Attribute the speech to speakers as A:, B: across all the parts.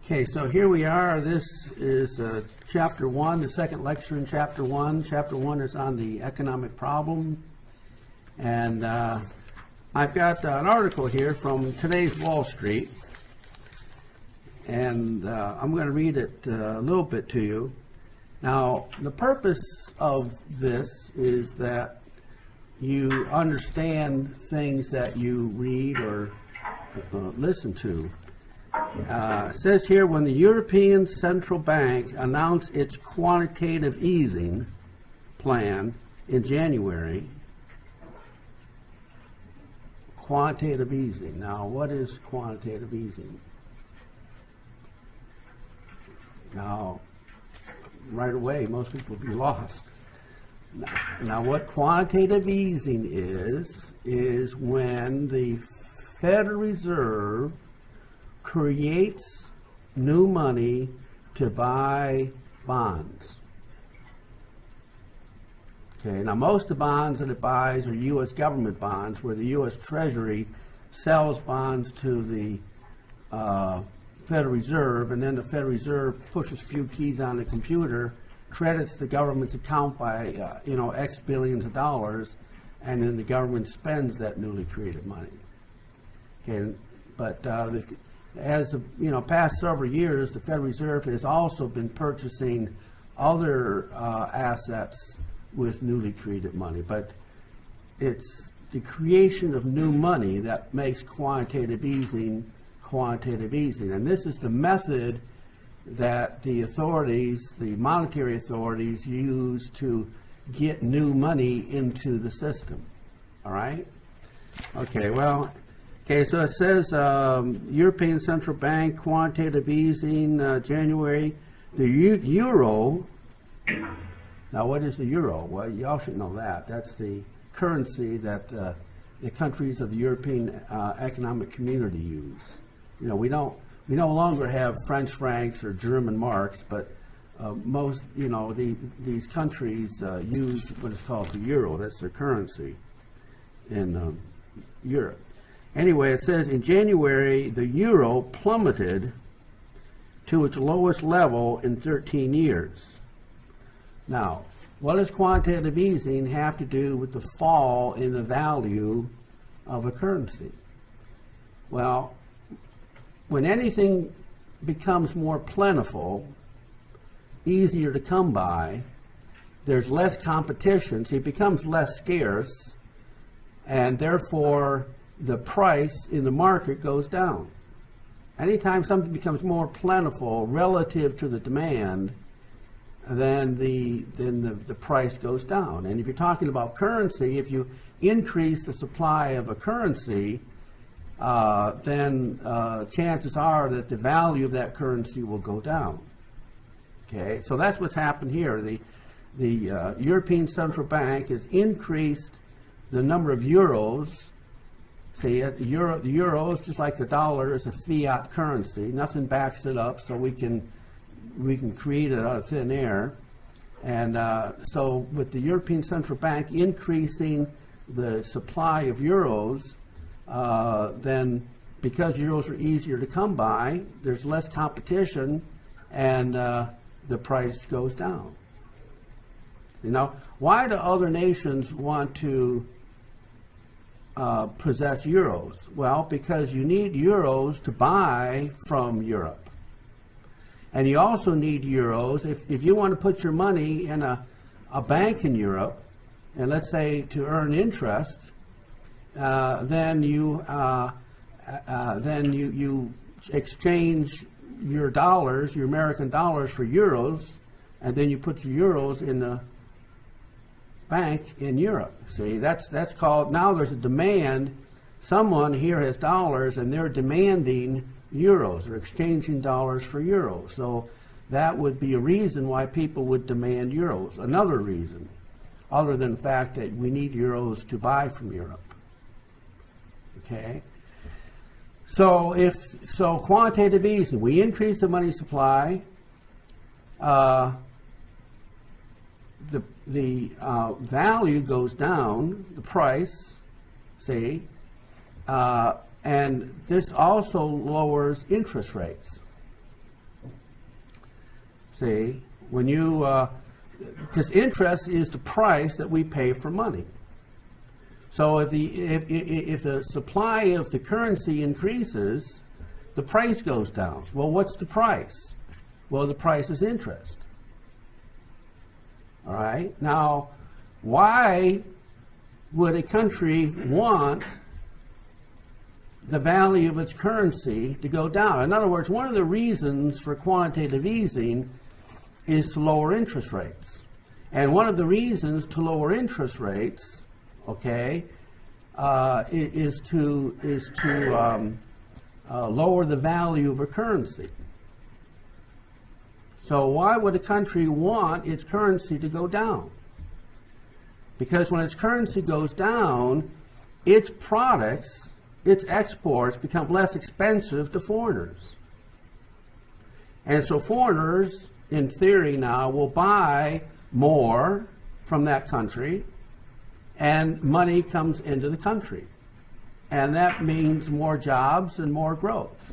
A: Okay, so here we are. This is chapter 1, the second lecture in chapter 1. Chapter 1 is on the economic problem. And I've got an article here from today's Wall Street. And I'm going to read it a little bit to you. Now, the purpose of this is that you understand things that you read or listen to. It says here, when the European Central Bank announced its quantitative easing plan in January. Quantitative easing. Now, what is quantitative easing? Now, right away, most people will be lost. Now, what quantitative easing is when the Federal Reserve creates new money to buy bonds. Okay, now most of the bonds that it buys are U.S. government bonds, where the U.S. Treasury sells bonds to the Federal Reserve, and then the Federal Reserve pushes a few keys on the computer, credits the government's account by X billions of dollars, and then the government spends that newly created money. Okay, but as of past several years, the Federal Reserve has also been purchasing other assets with newly created money. But it's the creation of new money that makes quantitative easing. And this is the method that the authorities, the monetary authorities, use to get new money into the system. All right? Okay, so it says European Central Bank quantitative easing, January. The euro, now what is the euro? Well, y'all should know that. That's the currency that the countries of the European Economic Community use. We no longer have French francs or German marks, but most, these countries use what is called the euro. That's their currency in Europe. Anyway, it says in January, the euro plummeted to its lowest level in 13 years. Now, what does quantitative easing have to do with the fall in the value of a currency? Well, when anything becomes more plentiful, easier to come by, there's less competition, so it becomes less scarce, and therefore the price in the market goes down. Anytime something becomes more plentiful relative to the demand, then the price goes down. And if you're talking about currency, if you increase the supply of a currency, then chances are that the value of that currency will go down. Okay, so that's what's happened here. The European Central Bank has increased the number of euros. See, the euro is just like the dollar, is a fiat currency. Nothing backs it up, so we can create it out of thin air. And so with the European Central Bank increasing the supply of euros, then because euros are easier to come by, there's less competition, and the price goes down. Why do other nations want to possess euros? Well, because you need euros to buy from Europe. And you also need euros if you want to put your money in a bank in Europe, and let's say to earn interest, then you exchange your dollars, your American dollars, for euros, and then you put your euros in the bank in Europe. See, that's called, now there's a demand. Someone here has dollars and they're demanding euros. They're exchanging dollars for euros. So that would be a reason why people would demand euros. Another reason, other than the fact that we need euros to buy from Europe. Okay? So quantitative easing, we increase the money supply, the value goes down, the price, see, and this also lowers interest rates. See, when you, because interest is the price that we pay for money. So if the supply of the currency increases, the price goes down. Well, what's the price? Well, the price is interest. All right? Now, why would a country want the value of its currency to go down? In other words, one of the reasons for quantitative easing is to lower interest rates. And one of the reasons to lower interest rates, okay, is to lower the value of a currency. So why would a country want its currency to go down? Because when its currency goes down, its products, its exports become less expensive to foreigners. And so foreigners, in theory now, will buy more from that country, and money comes into the country. And that means more jobs and more growth.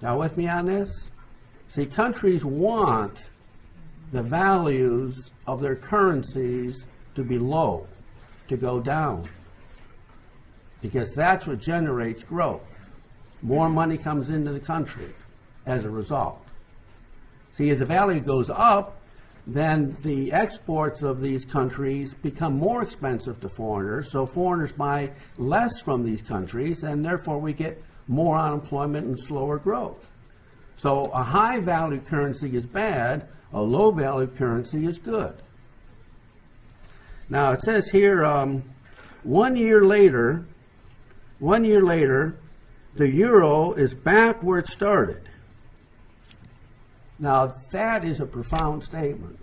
A: Now with me on this? See, countries want the values of their currencies to be low, to go down, because that's what generates growth. More money comes into the country as a result. See, as the value goes up, then the exports of these countries become more expensive to foreigners, so foreigners buy less from these countries, and therefore we get more unemployment and slower growth. So a high-value currency is bad, a low-value currency is good. Now it says here, 1 year later, the euro is back where it started. Now that is a profound statement.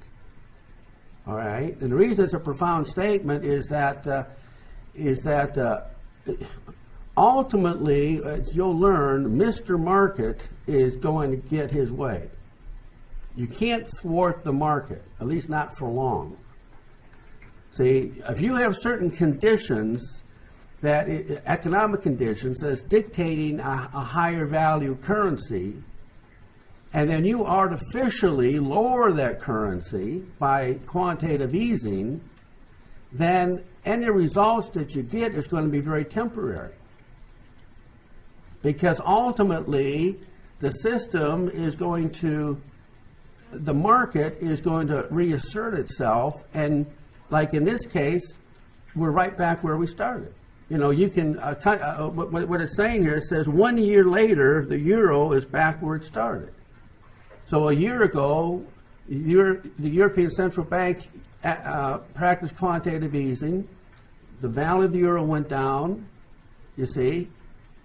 A: All right, and the reason it's a profound statement is that ultimately, as you'll learn, Mr. Market is going to get his way. You can't thwart the market, at least not for long. See, if you have certain conditions, economic conditions that's dictating a higher value currency, and then you artificially lower that currency by quantitative easing, then any results that you get is going to be very temporary. Because ultimately, the system is going to, the market is going to reassert itself, and like in this case, we're right back where we started. You know, you can, what it's saying here, it says 1 year later, the euro is back where it started. So a year ago, the European Central Bank practiced quantitative easing. The value of the euro went down, you see,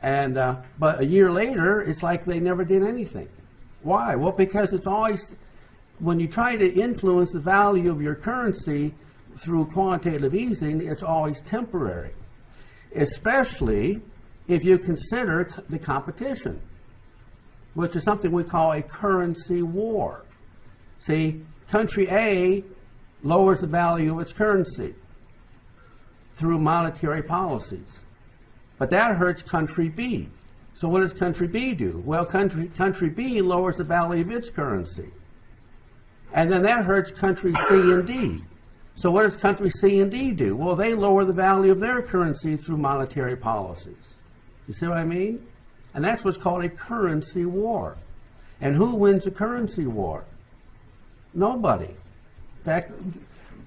A: and but a year later, it's like they never did anything. Why? Well, because it's always, when you try to influence the value of your currency through quantitative easing, it's always temporary, especially if you consider the competition, which is something we call a currency war. See, country A lowers the value of its currency through monetary policies, but that hurts country B. So what does country B do? Well, country B lowers the value of its currency, and then that hurts country C and D. So what does country C and D do? Well, they lower the value of their currency through monetary policies. You see what I mean? And that's what's called a currency war. And who wins a currency war? Nobody. In fact,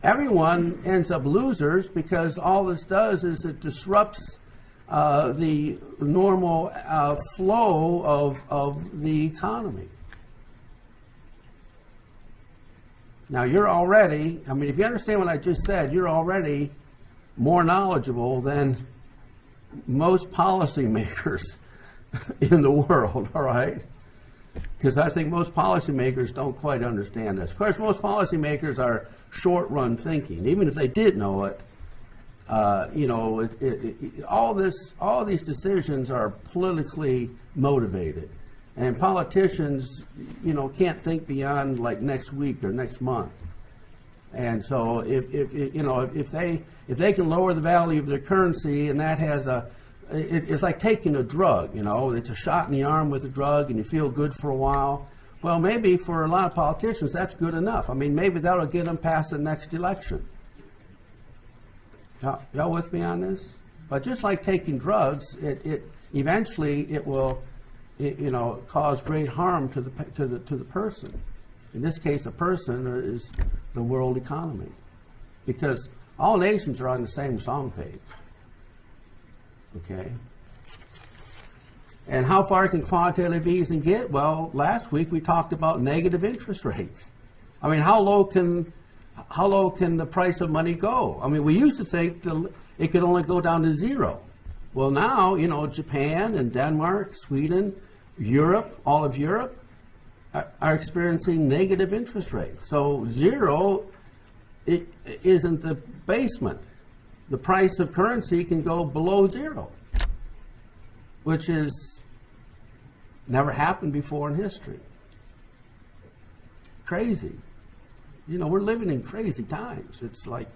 A: everyone ends up losers, because all this does is it disrupts the normal flow of the economy. Now you're already, I mean, if you understand what I just said, you're already more knowledgeable than most policymakers in the world, all right? Because I think most policymakers don't quite understand this. Of course, most policymakers are short-run thinking. Even if they did know it, you know, all these decisions are politically motivated, and politicians, you know, can't think beyond like next week or next month. And so, if they can lower the value of their currency, and that has it's like taking a drug. You know, it's a shot in the arm with a drug, and you feel good for a while. Well, maybe for a lot of politicians, that's good enough. I mean, maybe that'll get them past the next election. Y'all with me on this? But just like taking drugs, it eventually it will, cause great harm to the person. In this case, the person is the world economy, because all nations are on the same song page. Okay. And how far can quantitative easing get? Well, last week we talked about negative interest rates. I mean, how low can the price of money go? I mean, we used to think it could only go down to zero. Well, now, Japan and Denmark, Sweden, Europe, all of Europe are experiencing negative interest rates. So zero isn't the basement. The price of currency can go below zero, which is never happened before in history. Crazy. We're living in crazy times. It's like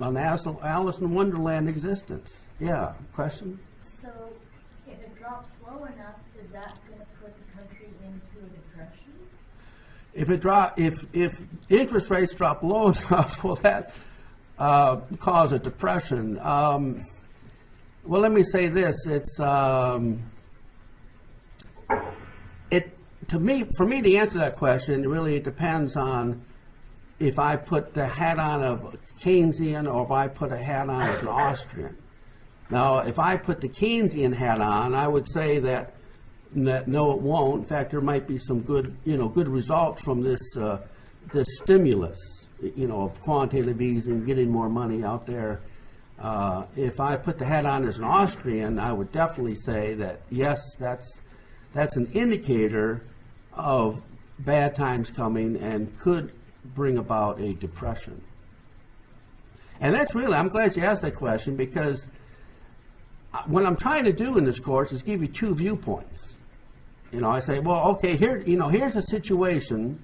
A: an Alice in Wonderland existence. Yeah, question?
B: So if it drops low enough, is that going to put the country into a depression?
A: If interest rates drop low enough, will that cause a depression? Well, let me say this: for me to answer that question, really it depends on if I put the hat on of a Keynesian or if I put a hat on as an Austrian. Now, if I put the Keynesian hat on, I would say that no, it won't. In fact, there might be some good results from this stimulus, of quantitative easing, getting more money out there. If I put the hat on as an Austrian, I would definitely say that yes, that's an indicator of bad times coming and could bring about a depression. And that's really, I'm glad you asked that question, because what I'm trying to do in this course is give you two viewpoints. I say, well, okay, here's a situation.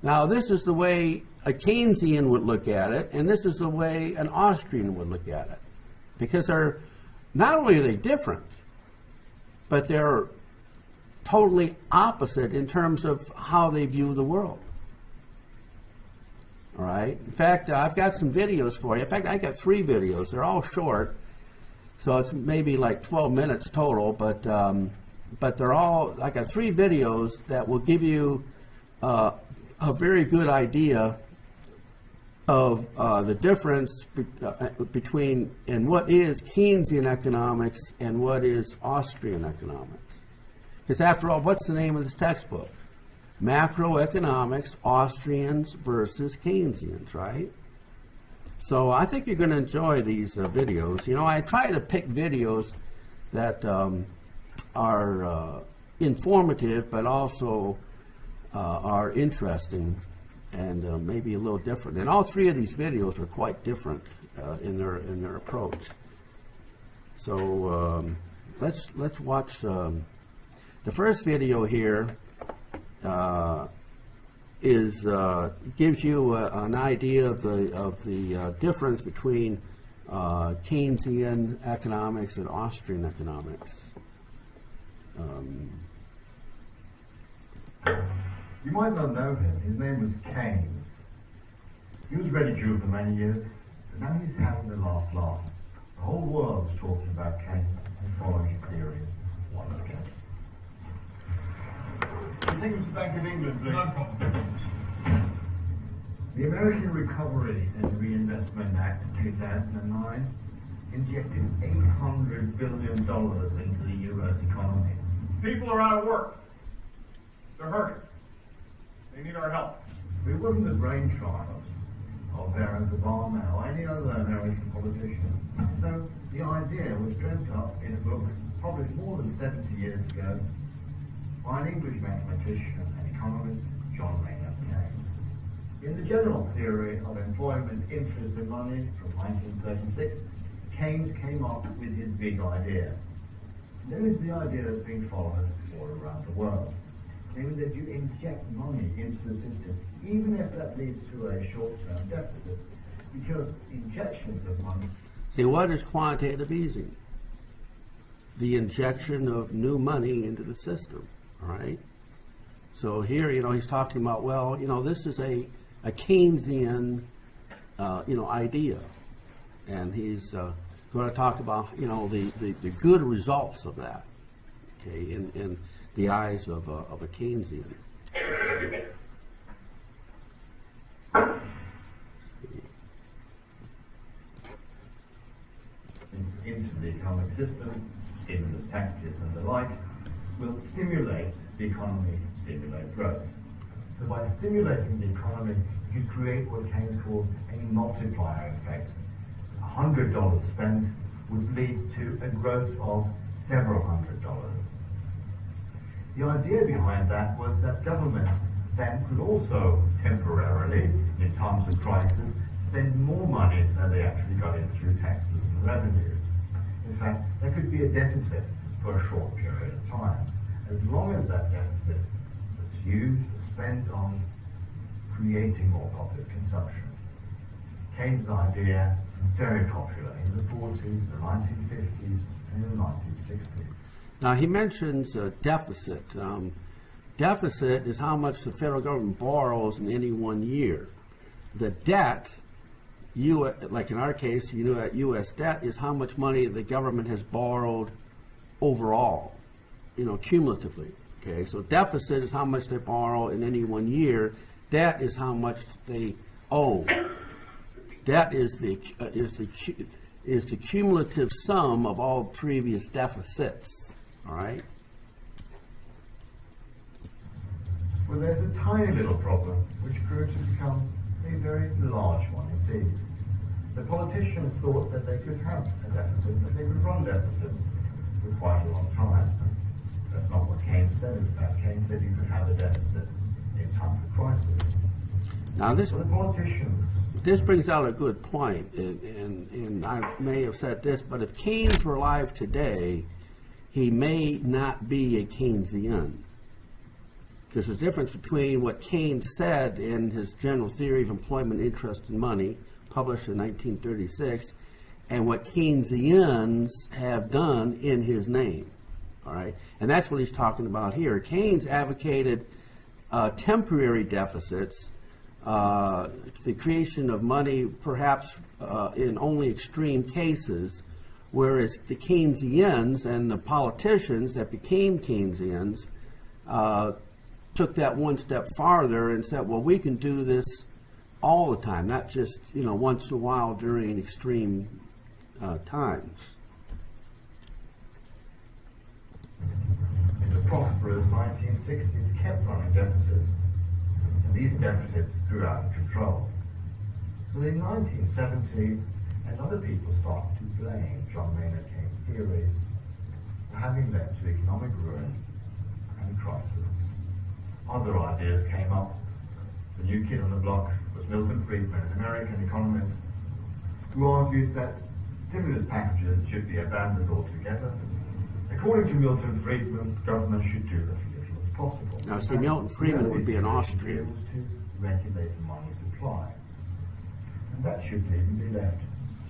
A: Now, this is the way a Keynesian would look at it, and this is the way an Austrian would look at it. Because they're, not only are they different, but they're totally opposite in terms of how they view the world. All right? In fact, I've got some videos for you. In fact, I got 3 videos. They're all short, so it's maybe like 12 minutes total, but they're all, I got 3 videos that will give you a very good idea of the difference between and what is Keynesian economics and what is Austrian economics. Because after all, what's the name of this textbook? Macroeconomics, Austrians versus Keynesians, right? So I think you're going to enjoy these videos. I try to pick videos that are informative, but also are interesting and maybe a little different. And all 3 of these videos are quite different in their approach. So let's watch the first video here. Gives you an idea of the difference between Keynesian economics and Austrian economics.
C: You might not know him. His name was Keynes. He was Ready Jew for many years, but now he's having the last laugh. The whole world is talking about Keynes and following his theories once again. Can you take him to the Bank of England, please? The American Recovery and Reinvestment Act of 2009 injected $800 billion into the U.S. economy.
D: People are out of work. They're hurting. They need our help.
C: It wasn't the brainchild of Barack Obama or any other American politician. No, the idea was dreamt up in a book published more than 70 years ago by an English mathematician and economist, John Maynard Keynes. In the General Theory of Employment, Interest and Money from 1936, Keynes came up with his big idea. There is the idea that's being followed all around the world, namely that you inject money into the system, even if that leads to a short-term deficit, because injections of money...
A: See, what is quantitative easing? The injection of new money into the system. all right? So here, he's talking about, well, this is a Keynesian, idea. And he's going to talk about, the good results of that, okay, in the eyes of a Keynesian.
C: Into the economic system, stimulus packages and the like, will stimulate the economy, stimulate growth. So by stimulating the economy, you create what Keynes called a multiplier effect. $100 spent would lead to a growth of several $100s. The idea behind that was that governments then could also temporarily, in times of crisis, spend more money than they actually got in through taxes and revenues. In fact, there could be a deficit for a short period of time, as long as that deficit was used or spent on creating more public consumption. Keynes' idea, very popular in the 40s, the 1950s, and in the 1960s.
A: Now, he mentions deficit. Deficit is how much the federal government borrows in any one year. The debt, like in our case, U.S. debt is how much money the government has borrowed overall, cumulatively. Okay, so deficit is how much they borrow in any one year. Debt is how much they owe. Debt is the cumulative sum of all previous deficits. All right.
C: Well, there's a tiny little problem which grew to become a very large one indeed. The politicians thought that they could have a deficit, that they could run deficits for quite a long time. That's not what Keynes said. In fact, Keynes said you could have a deficit in time of crisis.
A: Now
C: So the politicians.
A: this brings out a good point, and I may have said this, but if Keynes were alive today, he may not be a Keynesian. There's a difference between what Keynes said in his General Theory of Employment, Interest, and Money, published in 1936, and what Keynesians have done in his name. All right, and that's what he's talking about here. Keynes advocated temporary deficits, the creation of money perhaps in only extreme cases, whereas the Keynesians and the politicians that became Keynesians took that one step farther and said, well, we can do this all the time, not just once in a while during extreme times.
C: In the prosperous 1960s, kept running deficits, and these deficits grew out of control. So in the 1970s, and other people started to blame John Maynard Keynes' theories for having led to economic ruin and crisis. Other ideas came up. The new kid on the block was Milton Friedman, an American economist, who argued that stimulus packages should be abandoned altogether. According to Milton Friedman, government should do as little as possible.
A: Now, see, Milton Friedman would be an Austrian.
C: Was to regulate the money supply. And that shouldn't even be left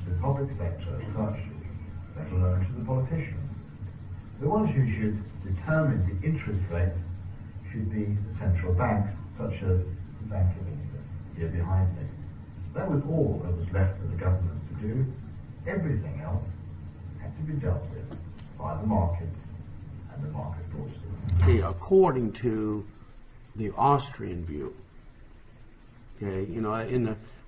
C: to the public sector as such, let alone to the politicians. The ones who should determine the interest rate should be the central banks, such as the Bank of England, here behind me. That was all that was left for the governments to do. Everything else had to be dealt with by the markets and the market forces.
A: Okay, according to the Austrian view. Okay,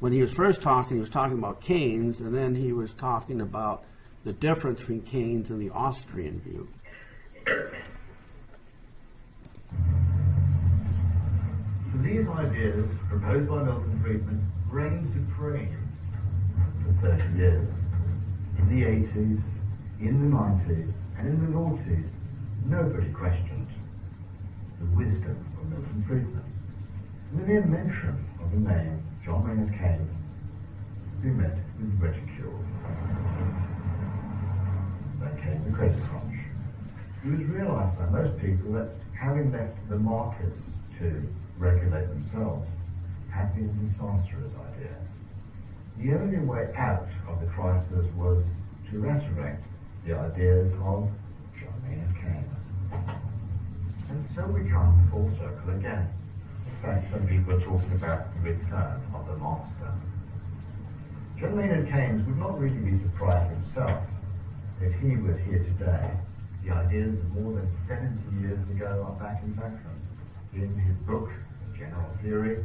A: when he was first talking, he was talking about Keynes, and then he was talking about the difference between Keynes and the Austrian view.
C: So these ideas, proposed by Milton Friedman, reigned supreme for 30 years. In the 80s, in the 90s, and in the noughties, nobody questioned the wisdom of Milton Friedman. And the mere mention of the name John Maynard Keynes would be met with ridicule. Then came the credit crunch. It was realized by most people that having left the markets to regulate themselves had been a disastrous idea. The only way out of the crisis was to resurrect the ideas of John Maynard Keynes. And so we come full circle again. In fact, some people are talking about the return of the master. John Maynard Keynes would not really be surprised himself if he were here today. The ideas of more than 70 years ago are back in fashion. In his book, General Theory,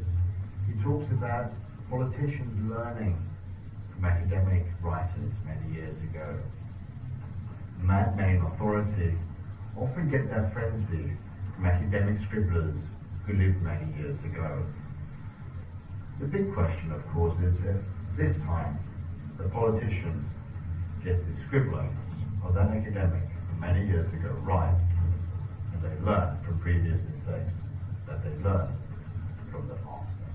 C: he talks about politicians learning from academic writers many years ago. Madmen in authority often get their frenzy from academic scribblers who lived many years ago. The big question, of course, is if this time the politicians get the scribblings of that academic from many years ago right, and they learn from previous mistakes that they learned from the master.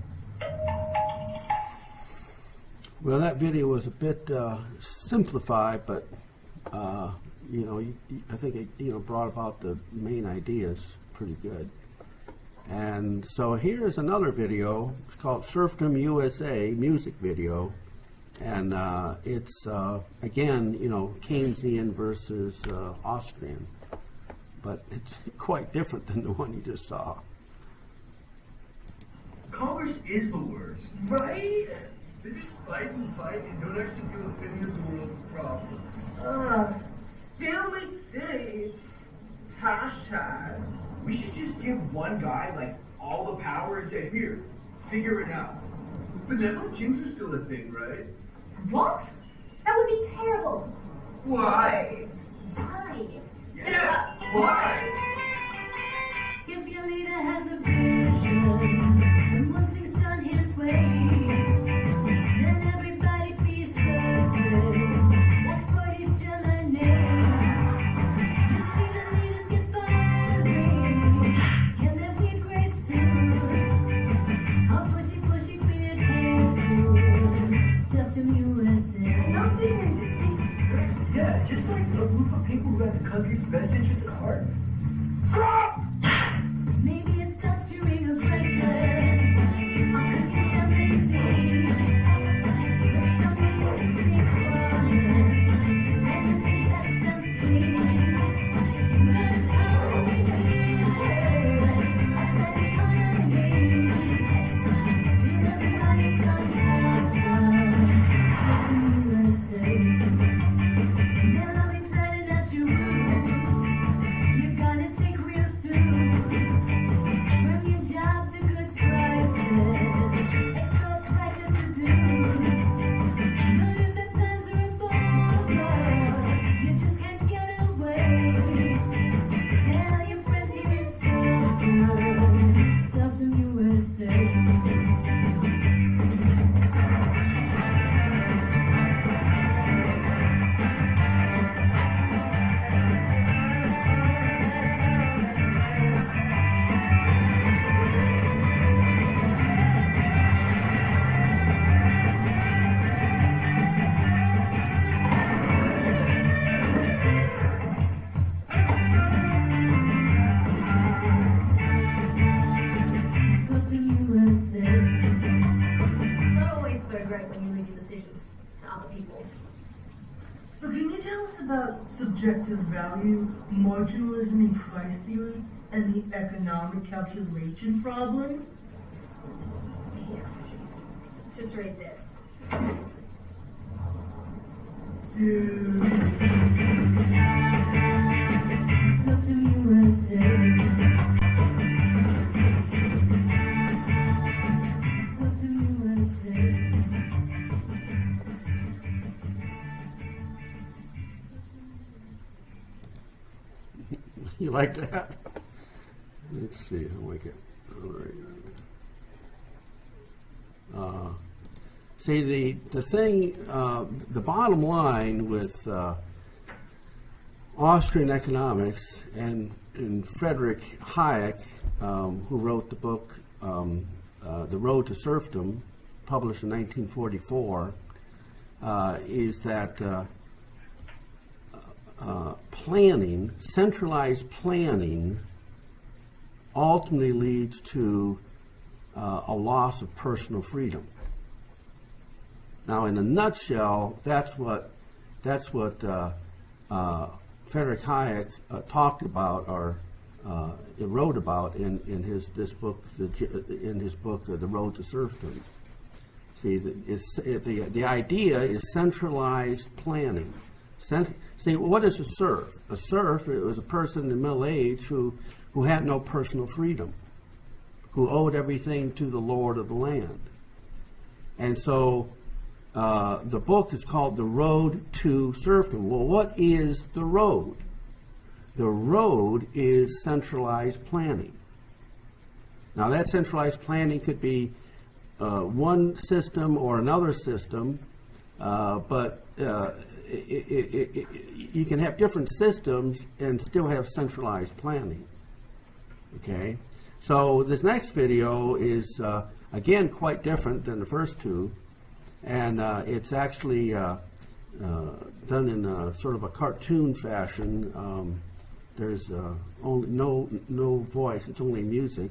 A: Well, that video was a bit simplified, but I think it brought about the main ideas pretty good. And so here's another video. It's called Serfdom USA music video, and it's again, Keynesian versus Austrian, but it's quite different than the one you just saw.
E: Congress is the worst.
D: Right? They just fight and don't actually deal with any of the world's problems.
E: Stalemate City. Hashtag. We should just give one guy, like, all the power and say, here, figure it out.
D: Benevolent kings are still a thing, right?
F: What? That would be terrible.
E: Why?
F: Why?
E: Yeah, why?
F: If your leader has a vision, and one thing's done his way, then everybody be certain. That's what he's germinating. You see the leaders get fiery, and then we gray suits. All pushy beard handles, Serfdom USA.
E: Not even yeah, just like a group of people who have the country's best interests at heart. Stop!
F: Maybe it starts during a crisis, or 'cause you're too lazy. But somebody needs to take honest, and to think that sounds sweet. But how we feel, I tell you honestly, till everybody's gone Serfdom USA. Then I'll be planning out your route. You're gonna take real soon. From your job to goods prices, exports right to dues. But if the times are involved, you just can't get away. Tell your friends here is Serfdom USA. Serfdom USA.
G: Not always so great when you leave your decisions to other people.
E: But can you tell us about subjective value, marginalism in price theory, and the economic calculation problem?
G: Here. Just read this.
E: Dude.
F: Serfdom USA. Serfdom USA.
A: You like that? Let's see. I like it. All right. See, the thing, the bottom line with Austrian economics and Friedrich Hayek, who wrote the book The Road to Serfdom, published in 1944, is that planning, centralized planning, ultimately leads to a loss of personal freedom. Now, in a nutshell, that's what Friedrich Hayek talked about, or wrote about in his book, The Road to Serfdom. See, the idea is centralized planning. See, what is a serf? A serf, it was a person in the Middle Age who had no personal freedom, who owed everything to the lord of the land. And so the book is called The Road to Serfdom. Well, what is the road? The road is centralized planning. Now, that centralized planning could be one system or another system, but you can have different systems and still have centralized planning. Okay? So this next video is, again, quite different than the first two, and it's actually done in a sort of a cartoon fashion. There's only no voice, it's only music.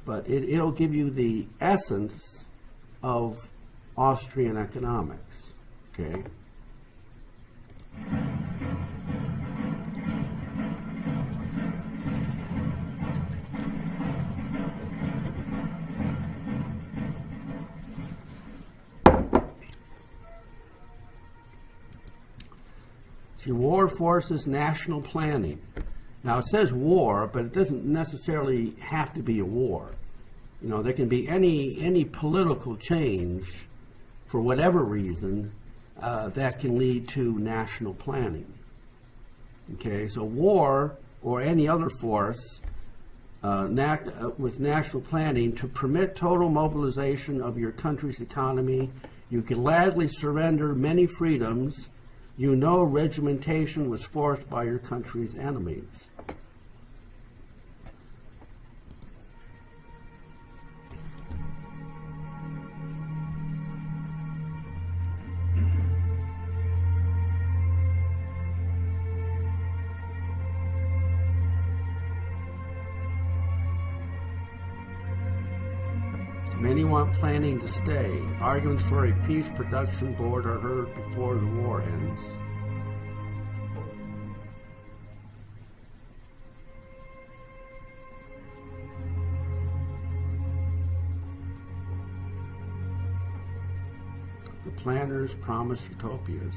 A: But it'll give you the essence of Austrian economics, okay? See, war forces national planning. Now, it says war, but it doesn't necessarily have to be a war. You know, there can be any political change for whatever reason that can lead to national planning. Okay, so war or any other force with national planning to permit total mobilization of your country's economy, you gladly surrender many freedoms. You know regimentation was forced by your country's enemies. Many want planning to stay. Arguments for a peace production board are heard before the war ends. The planners promise utopias.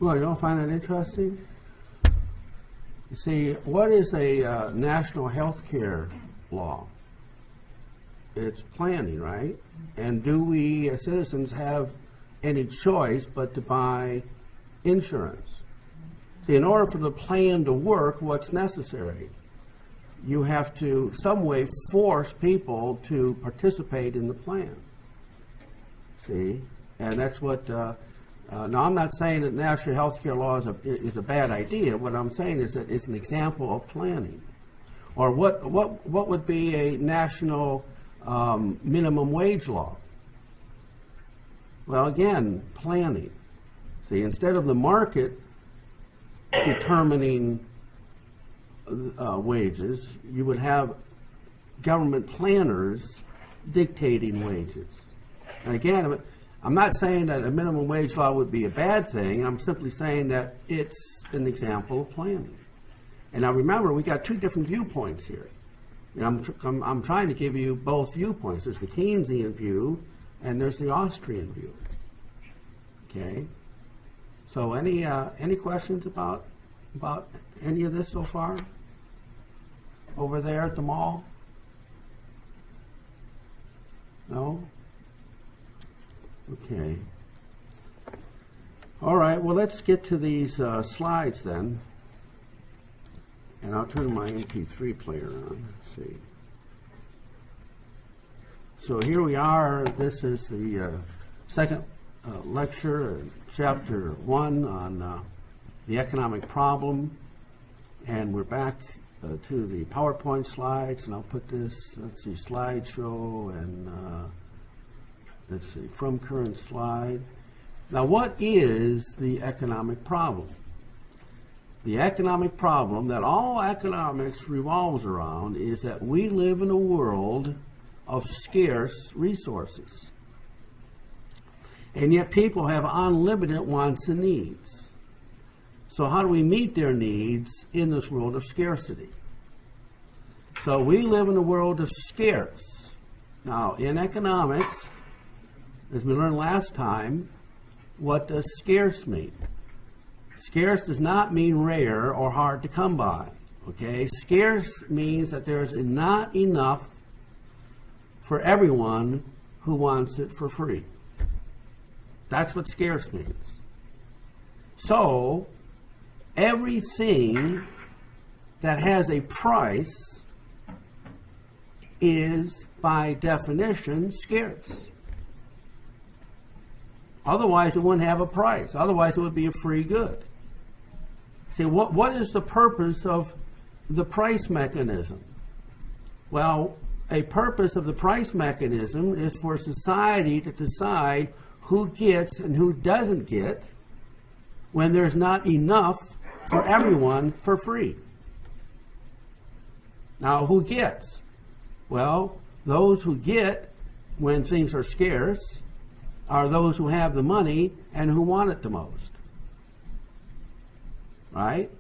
A: Well, you don't find that interesting? You see, what is a national health care law? It's planning, right? And do we as citizens have any choice but to buy insurance? See, in order for the plan to work, what's necessary? You have to, some way, force people to participate in the plan. See? And that's what, now I'm not saying that national health care law is a bad idea. What I'm saying is that it's an example of planning. Or what would be a national minimum wage law? Well, again, planning. See, instead of the market determining wages, you would have government planners dictating wages. And again, I'm not saying that a minimum wage law would be a bad thing. I'm simply saying that it's an example of planning. And now remember, we got two different viewpoints here. And I'm trying to give you both viewpoints. There's the Keynesian view and there's the Austrian view. Okay? So any questions about any of this so far? Over there at the mall? No? Okay. All right, well, let's get to these slides then. And I'll turn my MP3 player on. Let's see. So here we are. This is the second lecture, chapter 1 on the economic problem. And we're back to the PowerPoint slides. And I'll put this, let's see, slideshow and let's see, from current slide. Now, what is the economic problem? The economic problem that all economics revolves around is that we live in a world of scarce resources. And yet people have unlimited wants and needs. So how do we meet their needs in this world of scarcity? So we live in a world of scarce. Now, in economics, as we learned last time, what does scarce mean? Scarce does not mean rare or hard to come by. Okay? Scarce means that there is not enough for everyone who wants it for free. That's what scarce means. So, everything that has a price is, by definition, scarce. Otherwise, it wouldn't have a price. Otherwise, it would be a free good. See, what is the purpose of the price mechanism? Well, a purpose of the price mechanism is for society to decide who gets and who doesn't get when there's not enough for everyone for free. Now, who gets? Well, those who get when things are scarce are those who have the money and who want it the most. Right?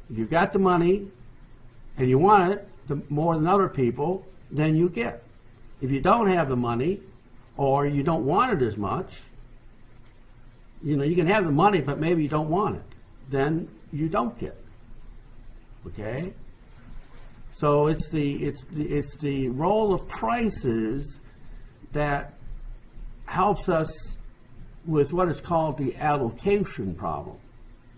A: If you've got the money and you want it more than other people, then you get. If you don't have the money or you don't want it as much, you can have the money but maybe you don't want it, then you don't get. Okay? So it's the role of prices that helps us with what is called the allocation problem.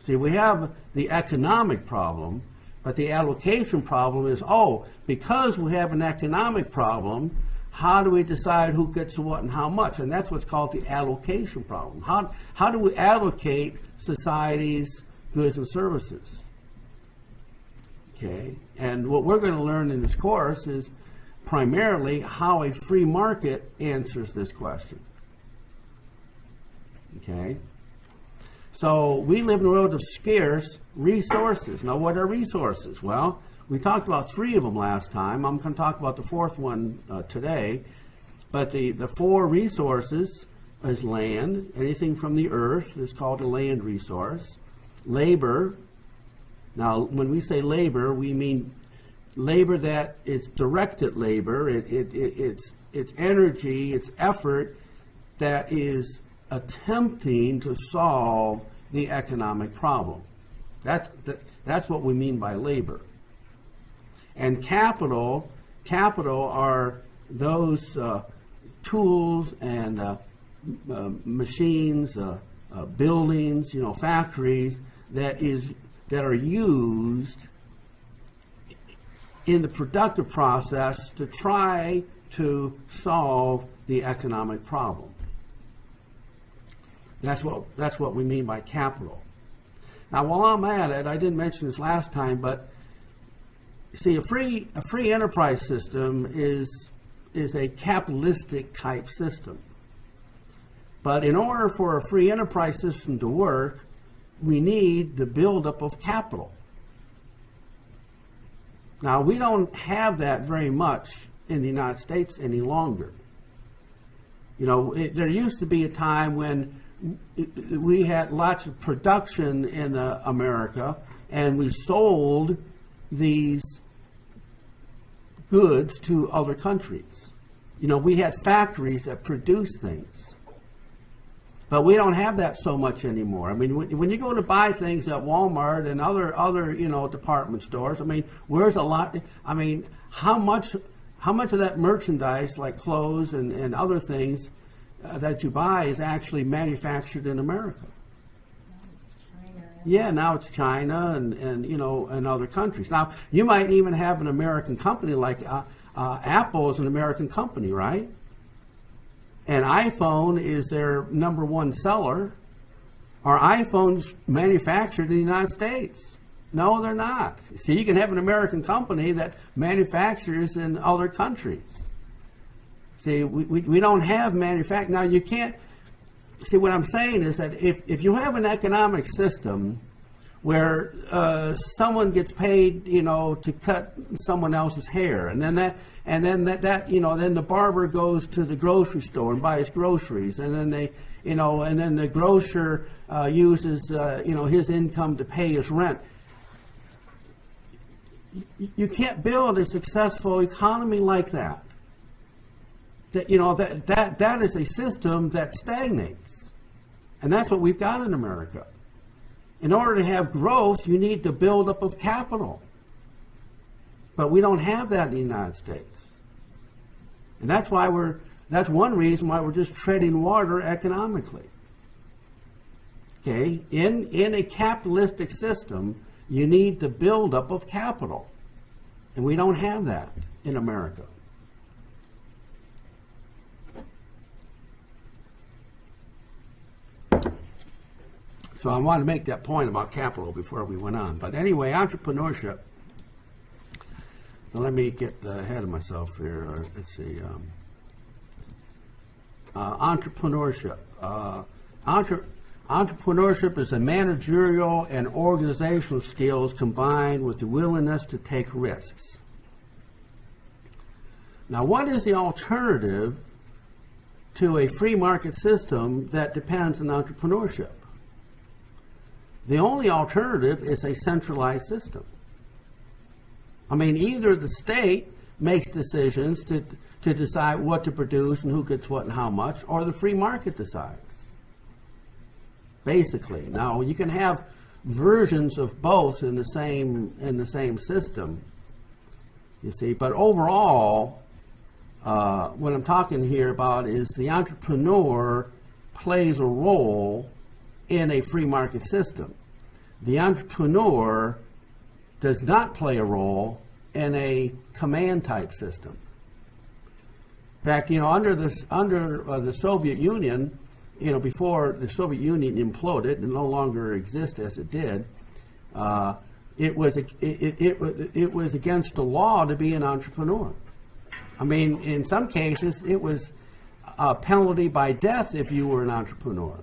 A: See, we have the economic problem, but the allocation problem is, because we have an economic problem, how do we decide who gets what and how much? And that's what's called the allocation problem. How do we allocate society's goods and services? Okay, and what we're going to learn in this course is primarily how a free market answers this question. Okay? So we live in a world of scarce resources. Now, what are resources? Well, we talked about 3 of them last time. I'm going to talk about the 4th one today. But the 4 resources is land. Anything from the earth is called a land resource. Labor. Now, when we say labor, we mean labor that is directed labor. It's energy, it's effort that is attempting to solve the economic problem. That's what we mean by labor. And capital are those tools and machines, buildings, factories that are used in the productive process to try to solve the economic problem. That's what we mean by capital. Now, while I'm at it, I didn't mention this last time, but see, a free enterprise system is a capitalistic type system. But in order for a free enterprise system to work, we need the buildup of capital. Now, we don't have that very much in the United States any longer. There used to be a time when we had lots of production in America, and we sold these goods to other countries. We had factories that produced things. But we don't have that so much anymore. I mean, when you go to buy things at Walmart and other department stores, I mean, where's a lot? I mean, how much of that merchandise, like clothes and other things that you buy, is actually manufactured in America? Yeah, now it's China and other countries. Now, you might even have an American company like Apple is an American company, right? And iPhone is their number one seller. Are iPhones manufactured in the United States? No, they're not. See, you can have an American company that manufactures in other countries. See, we don't have manufacturing. Now, you can't. See, what I'm saying is that if you have an economic system where someone gets paid, to cut someone else's hair, and then then the barber goes to the grocery store and buys groceries, and then and then the grocer uses his income to pay his rent. You can't build a successful economy like that. That is a system that stagnates. And that's what we've got in America. In order to have growth, you need the buildup of capital. But we don't have that in the United States. And that's one reason why we're just treading water economically. Okay? In a capitalistic system, you need the buildup of capital. And we don't have that in America. So I want to make that point about capital before we went on. But anyway, entrepreneurship. So let me get ahead of myself here. Let's see. Entrepreneurship. Entrepreneurship is a managerial and organizational skills combined with the willingness to take risks. Now, what is the alternative to a free market system that depends on entrepreneurship? The only alternative is a centralized system. I mean, either the state makes decisions to decide what to produce and who gets what and how much, or the free market decides. Basically. Now, you can have versions of both in the same system, you see, but overall, what I'm talking here about is the entrepreneur plays a role in a free market system. The entrepreneur does not play a role in a command type system. In fact, under the Soviet Union, before the Soviet Union imploded and no longer exists as it did, it was against the law to be an entrepreneur. I mean, in some cases, it was a penalty by death if you were an entrepreneur.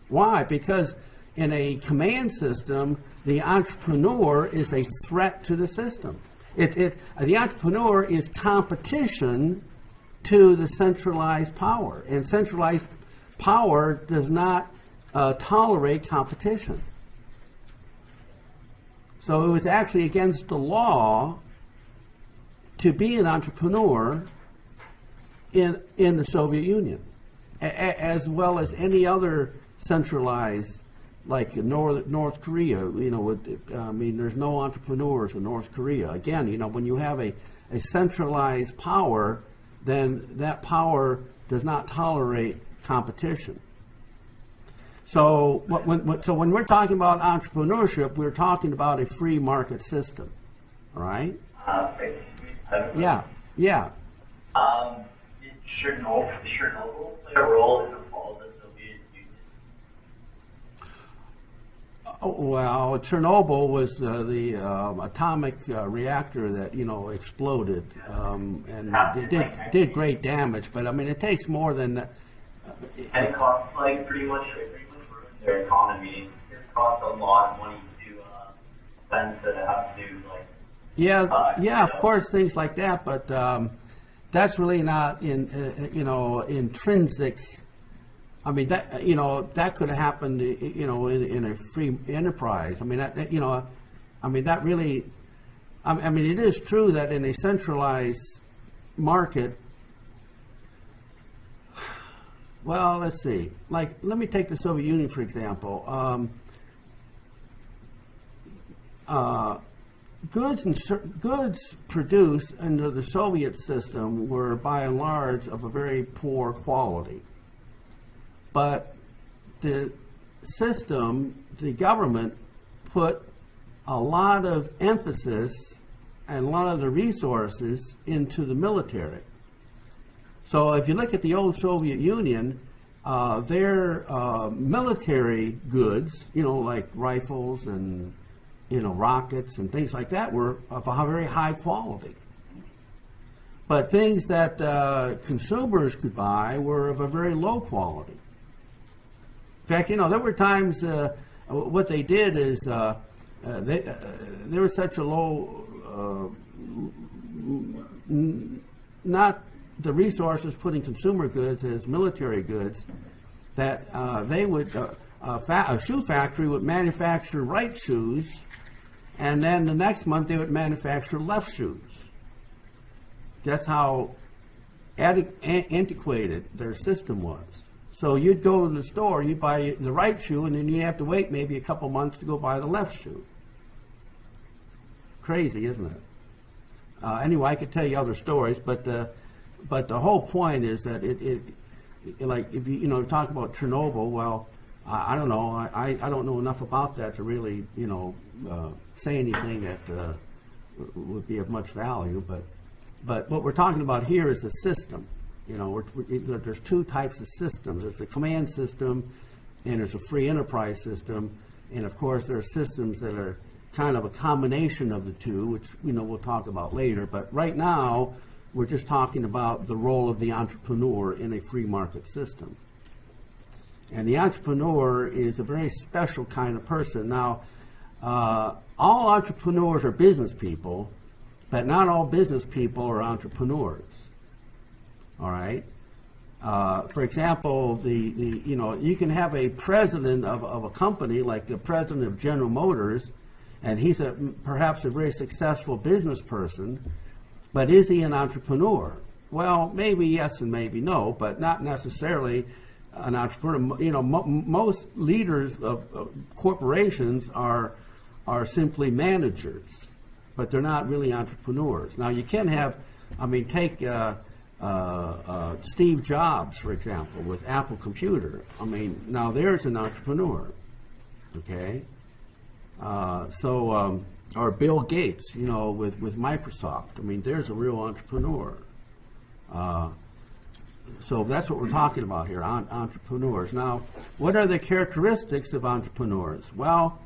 A: Why? Because in a command system, the entrepreneur is a threat to the system. The entrepreneur is competition to the centralized power, and centralized power does not tolerate competition. So it was actually against the law to be an entrepreneur in the Soviet Union, as well as any other centralized like North Korea, I mean, there's no entrepreneurs in North Korea. Again, when you have a centralized power, then that power does not tolerate competition. So when we're talking about entrepreneurship, we're talking about a free market system, all right? Yeah.
H: Did Chernobyl play a role in the fall of the Soviet Union?
A: Well, Chernobyl was the atomic reactor that exploded, and it did great damage. But I mean, it takes more than that.
H: And it costs pretty much ruined their economy. It costs a lot of money to spend to have to
A: Of course, things like that. But that's really not intrinsic. I mean that could have happened in a free enterprise. I mean that really. I mean it is true that in a centralized market. Well, let's see. Let me take the Soviet Union for example. Goods produced under the Soviet system were by and large of a very poor quality. But the system, the government, put a lot of emphasis and a lot of the resources into the military. So if you look at the old Soviet Union, their military goods, like rifles and rockets and things like that, were of a very high quality. But things that consumers could buy were of a very low quality. In fact, there were times what they did is there was such a low, not the resources put in consumer goods as military goods, that they would, a shoe factory would manufacture right shoes, and then the next month they would manufacture left shoes. That's how antiquated their system was. So you'd go to the store, you'd buy the right shoe, and then you'd have to wait maybe a couple months to go buy the left shoe. Crazy, isn't it? Anyway, I could tell you other stories, but the whole point is that it like if you talk about Chernobyl, well, I don't know, I don't know enough about that to really say anything that would be of much value. But what we're talking about here is the system. There's two types of systems. There's the command system, and there's a free enterprise system, and of course there are systems that are kind of a combination of the two, which we'll talk about later. But right now, we're just talking about the role of the entrepreneur in a free market system. And the entrepreneur is a very special kind of person. Now, all entrepreneurs are business people, but not all business people are entrepreneurs. All right. For example, you can have a president of a company, like the president of General Motors, and he's perhaps a very successful business person, but is he an entrepreneur? Well, maybe yes and maybe no, but not necessarily an entrepreneur. Most leaders of corporations are simply managers, but they're not really entrepreneurs. Now, you can have, take Steve Jobs, for example, with Apple Computer. Now there's an entrepreneur, okay? Or Bill Gates, with Microsoft. There's a real entrepreneur. So that's what we're talking about here, entrepreneurs. Now, what are the characteristics of entrepreneurs? Well,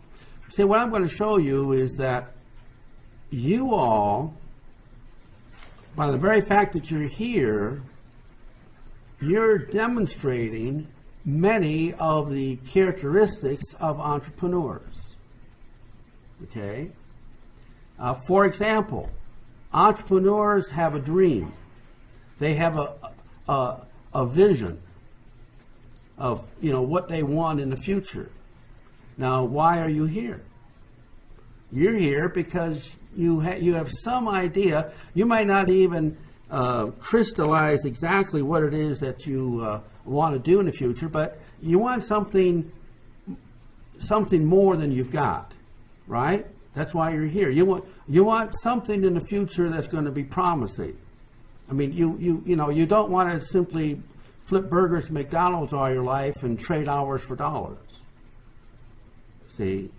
A: see, what I'm going to show you is that you all, by the very fact that you're here, you're demonstrating many of the characteristics of entrepreneurs. Okay? For example, entrepreneurs have a dream. They have a vision of what they want in the future. Now, why are you here? You're here because you have some idea. You might not even crystallize exactly what it is that you want to do in the future, but you want something something more than you've got, right? That's why you're here. You want something in the future that's going to be promising. I mean, you don't want to simply flip burgers at McDonald's all your life and trade hours for dollars. See,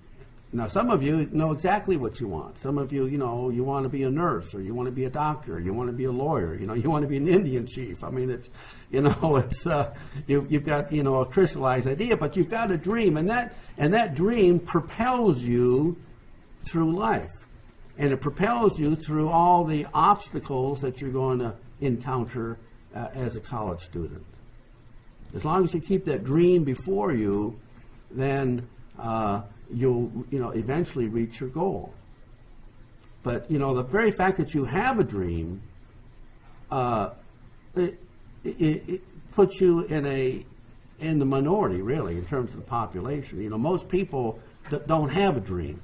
A: now some of you know exactly what you want. Some of you, you want to be a nurse, or you want to be a doctor, or you want to be a lawyer. You want to be an Indian chief. I mean, it's, you've got a crystallized idea, but you've got a dream, and that dream propels you through life, and it propels you through all the obstacles that you're going to encounter as a college student. As long as you keep that dream before you, then you'll eventually reach your goal. But the very fact that you have a dream, it puts you in the minority, really, in terms of the population. Most people don't have a dream.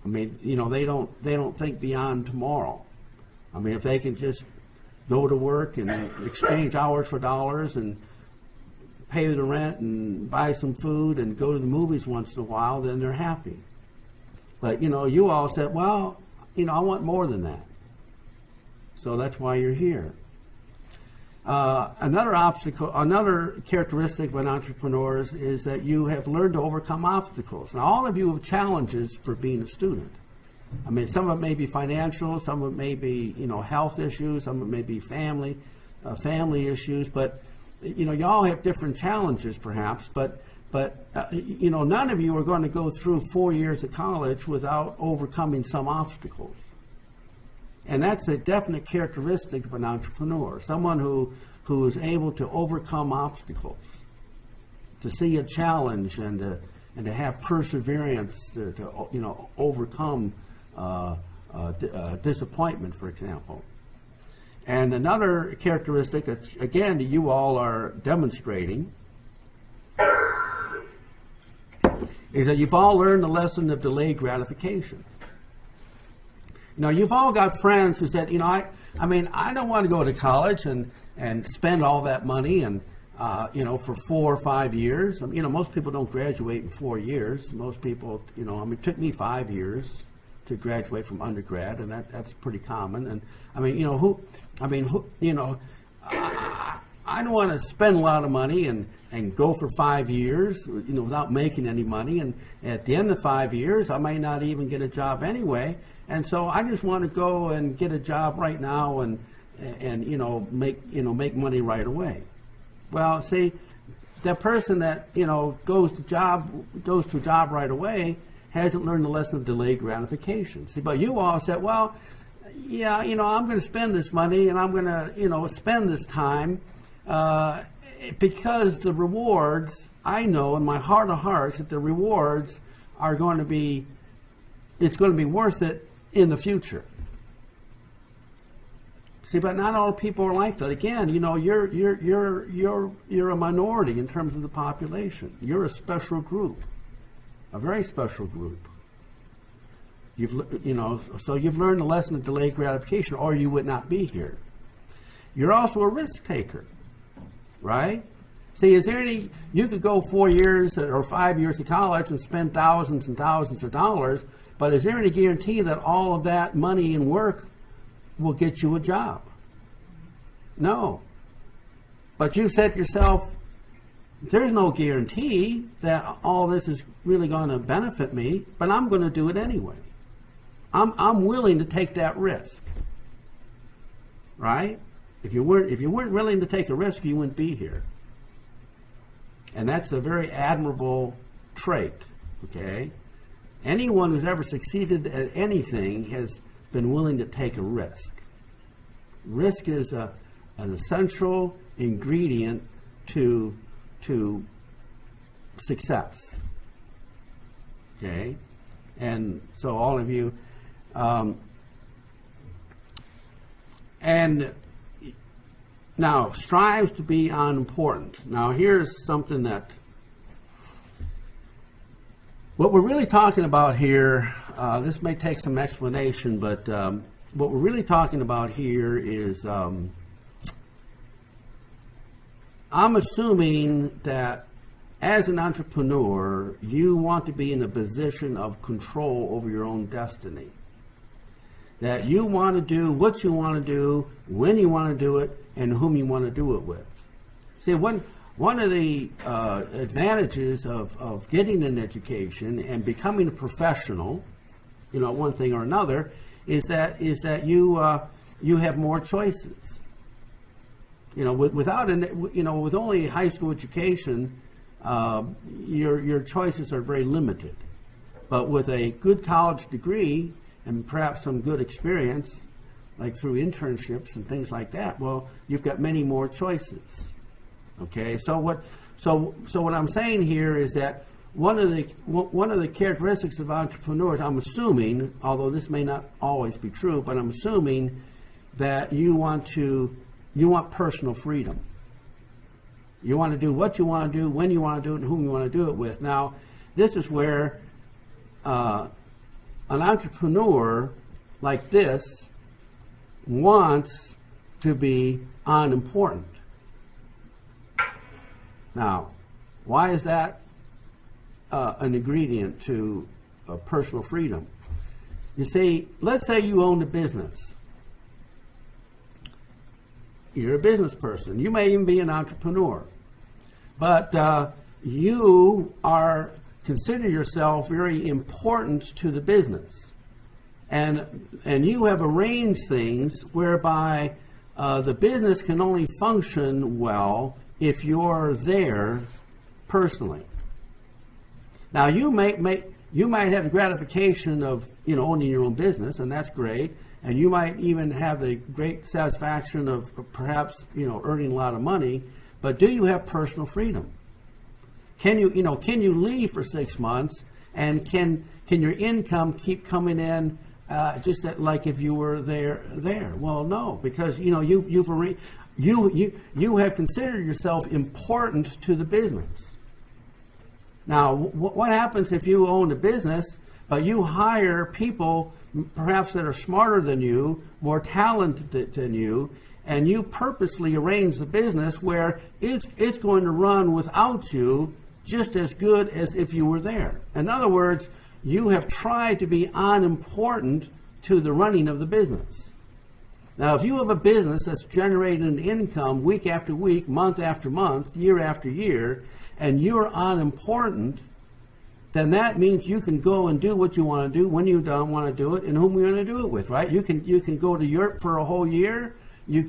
A: I mean, they don't think beyond tomorrow. I mean, if they can just go to work and exchange hours for dollars and pay the rent and buy some food and go to the movies once in a while, then they're happy. But, you all said, well, I want more than that. So that's why you're here. Another characteristic of an entrepreneur is that you have learned to overcome obstacles. Now, all of you have challenges for being a student. I mean, some of it may be financial, some of it may be, health issues, some of it may be family issues, but you all have different challenges, perhaps, but none of you are going to go through 4 years of college without overcoming some obstacles. And that's a definite characteristic of an entrepreneur, someone who is able to overcome obstacles, to see a challenge and to have perseverance to overcome disappointment, for example. And another characteristic that, again, you all are demonstrating is that you've all learned the lesson of delayed gratification. You've all got friends who said, I don't want to go to college and spend all that money and, for 4 or 5 years. Most people don't graduate in 4 years. Most people, it took me 5 years to graduate from undergrad, and that's pretty common. And I don't want to spend a lot of money and go for 5 years, without making any money. And at the end of 5 years, I may not even get a job anyway. And so I just want to go and get a job right now and make money right away. Well, see, that person that goes to a job right away hasn't learned the lesson of delayed gratification. See, but you all said, well, yeah, I'm going to spend this money and I'm going to spend this time because the rewards, I know in my heart of hearts that the rewards are going to be, it's going to be worth it in the future. See, but not all people are like that. Again, you're a minority in terms of the population. You're a special group, a very special group. So you've learned the lesson of delayed gratification, or you would not be here. You're also a risk taker, right? See, is there any? You could go 4 years or 5 years to college and spend thousands and thousands of dollars. But is there any guarantee that all of that money and work will get you a job? No. But you said yourself, there's no guarantee that all this is really going to benefit me, but I'm going to do it anyway. I'm willing to take that risk. Right? If you weren't willing to take a risk, you wouldn't be here. And that's a very admirable trait, okay? Anyone who's ever succeeded at anything has been willing to take a risk. Risk is an essential ingredient to success. Okay? And so all of you, and now strives to be unimportant. Now here's something that what we're really talking about here, this may take some explanation, but what we're really talking about here is I'm assuming that as an entrepreneur, you want to be in a position of control over your own destiny. That you want to do what you want to do, when you want to do it, and whom you want to do it with. See, one of the advantages of getting an education and becoming a professional, one thing or another, is that you have more choices. With only a high school education, your choices are very limited. But with a good college degree and perhaps some good experience, like through internships and things like that, well, you've got many more choices. Okay, so what I'm saying here is that one of the characteristics of entrepreneurs, I'm assuming, although this may not always be true, but I'm assuming that you want personal freedom. You want to do what you want to do, when you want to do it, and whom you want to do it with. Now, this is where an entrepreneur like this wants to be unimportant. Now, why is that an ingredient to personal freedom? You see, let's say you own a business. You're a business person. You may even be an entrepreneur. But you consider yourself very important to the business. And you have arranged things whereby the business can only function well if you're there personally. Now, you might have the gratification of owning your own business, and that's great. And you might even have the great satisfaction of perhaps earning a lot of money. But do you have personal freedom? Can you leave for 6 months, and can your income keep coming in just like if you were there? Well, no, because you have considered yourself important to the business. Now, what happens if you own a business, but you hire people perhaps that are smarter than you, more talented than you, and you purposely arrange the business where it's going to run without you just as good as if you were there? In other words, you have tried to be unimportant to the running of the business. Now, if you have a business that's generating an income week after week, month after month, year after year, and you're unimportant, then that means you can go and do what you want to do when you don't want to do it, and whom you want to do it with, right? You can go to Europe for a whole year. You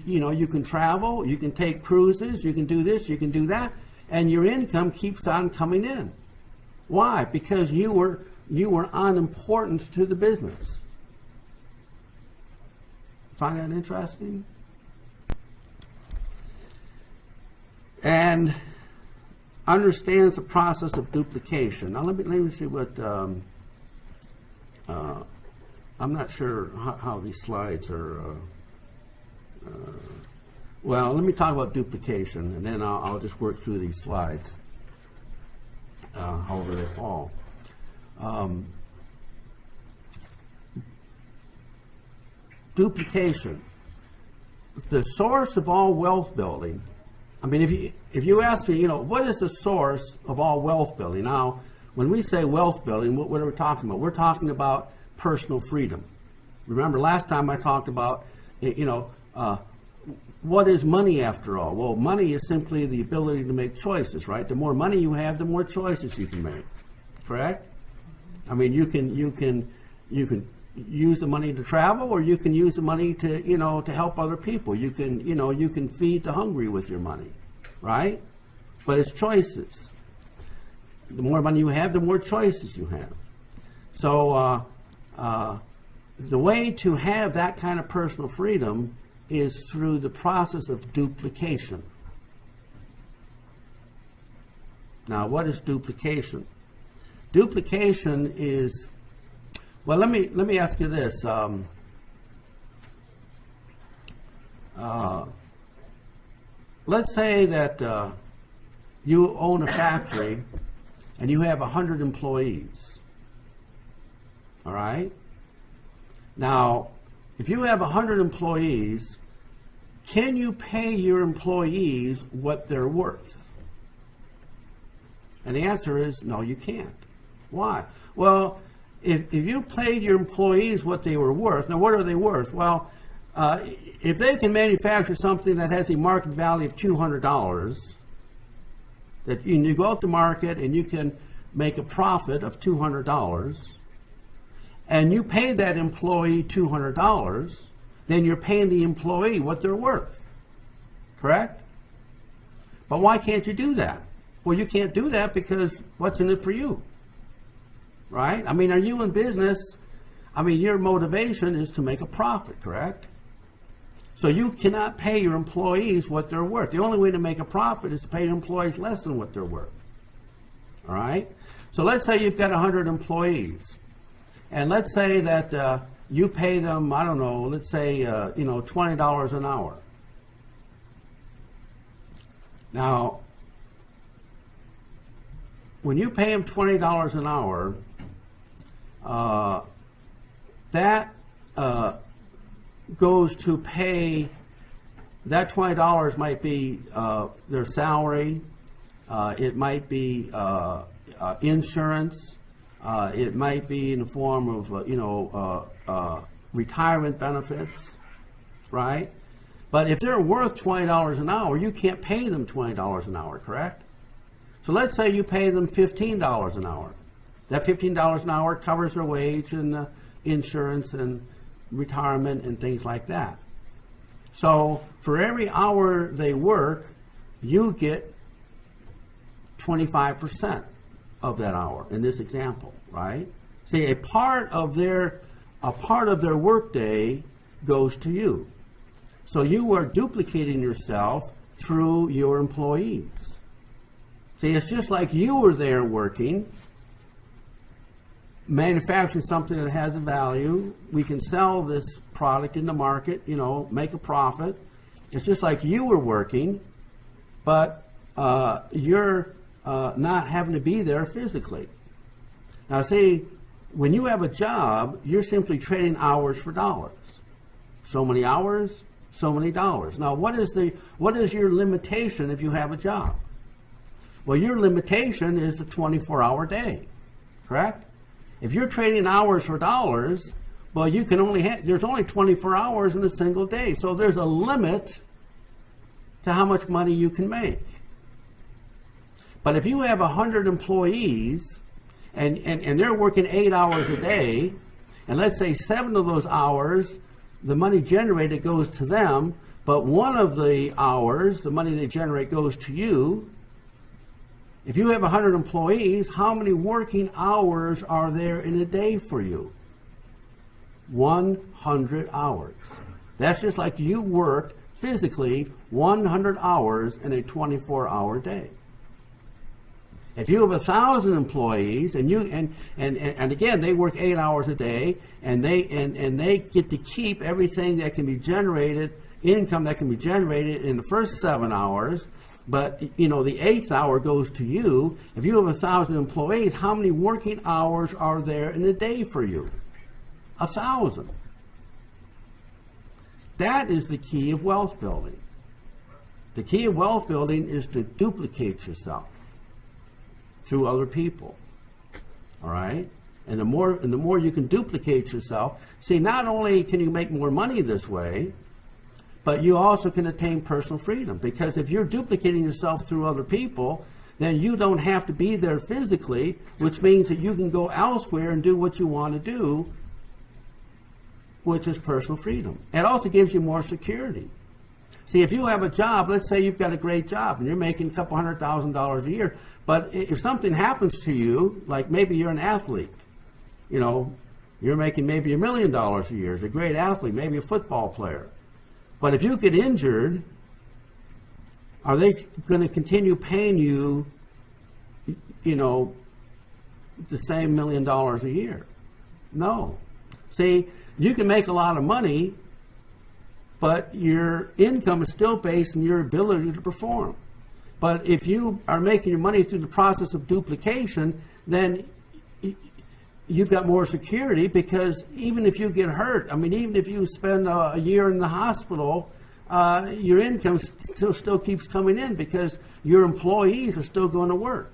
A: can travel. You can take cruises. You can do this. You can do that, and your income keeps on coming in. Why? Because you were unimportant to the business. Find that interesting? And understands the process of duplication. Now let me see what I'm not sure how these slides are. Well, let me talk about duplication, and then I'll just work through these slides, however they fall. Duplication. The source of all wealth building. I mean, if you ask me, what is the source of all wealth building? Now, when we say wealth building, what are we talking about? We're talking about personal freedom. Remember, last time I talked about, what is money after all? Well, money is simply the ability to make choices, right? The more money you have, the more choices you can make. Correct? I mean, you can use the money to travel, or you can use the money to to help other people. You can feed the hungry with your money, right? But it's choices. The more money you have, the more choices you have. So the way to have that kind of personal freedom is through the process of duplication. Now, what is duplication? Duplication is, well, let me ask you this. Let's say that you own a factory and you have 100 employees. All right? Now, if you have 100 employees, can you pay your employees what they're worth? And the answer is no, you can't. Why? Well, if you paid your employees what they were worth, now what are they worth? Well, if they can manufacture something that has a market value of $200, that you go out to market and you can make a profit of $200, and you pay that employee $200, then you're paying the employee what they're worth. Correct? But why can't you do that? Well, you can't do that because what's in it for you? Right? I mean, are you in business? I mean, your motivation is to make a profit, correct? So you cannot pay your employees what they're worth. The only way to make a profit is to pay your employees less than what they're worth. All right? So let's say you've got 100 employees. And let's say that you pay them, I don't know, let's say, $20 an hour. Now, when you pay them $20 an hour, that goes to pay, that $20 might be their salary, it might be insurance, it might be in the form of, retirement benefits, right? But if they're worth $20 an hour, you can't pay them $20 an hour, correct? So let's say you pay them $15 an hour. That $15 an hour covers their wage and insurance and retirement and things like that. So for every hour they work, you get 25% of that hour in this example, right? See, a part of their workday goes to you. So you are duplicating yourself through your employees. See, it's just like you were there working, manufacturing something that has a value. We can sell this product in the market, make a profit. It's just like you were working, but you're not having to be there physically. Now, see, when you have a job, you're simply trading hours for dollars. So many hours, so many dollars. Now, what is your limitation if you have a job? Well, your limitation is a 24-hour day, correct? If you're trading hours for dollars, well, you can there's only 24 hours in a single day. So there's a limit to how much money you can make. But if you have 100 employees and they're working 8 hours a day, and let's say 7 of those hours, the money generated goes to them, but 1 of the hours, the money they generate goes to you. If you have 100 employees, how many working hours are there in a day for you? 100 hours. That's just like you worked physically 100 hours in a 24-hour day. If you have 1,000 employees and again they work 8 hours a day and they get to keep everything that can be generated, income that can be generated in the first 7 hours, but the 8th hour goes to you. If you have 1,000 employees, how many working hours are there in a day for you? 1,000. That is the key of wealth building. The key of wealth building is to duplicate yourself through other people. All right? And the more you can duplicate yourself, see, not only can you make more money this way, but you also can attain personal freedom. Because if you're duplicating yourself through other people, then you don't have to be there physically, which means that you can go elsewhere and do what you want to do, which is personal freedom. It also gives you more security. See, if you have a job, let's say you've got a great job and you're making a couple $100,000 a year, but if something happens to you, like maybe you're an athlete, you're making maybe $1 million a year as a great athlete, maybe a football player. But if you get injured, are they going to continue paying you, the same $1 million a year? No. See, you can make a lot of money, but your income is still based on your ability to perform. But if you are making your money through the process of duplication, then you've got more security, because even if you get hurt, even if you spend a year in the hospital, your income still keeps coming in because your employees are still going to work.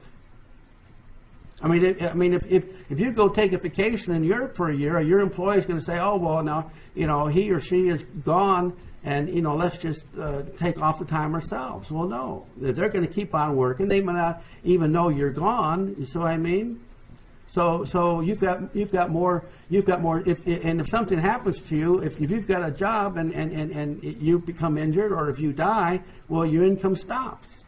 A: I mean, if you go take a vacation in Europe for a year, your employee is going to say, "Oh, well, now he or she is gone, and let's just take off the time ourselves." Well, no, they're going to keep on working. They may not even know you're gone. You see what I mean? So you've got more. If something happens to you, if you've got a job and you become injured, or if you die, well, your income stops.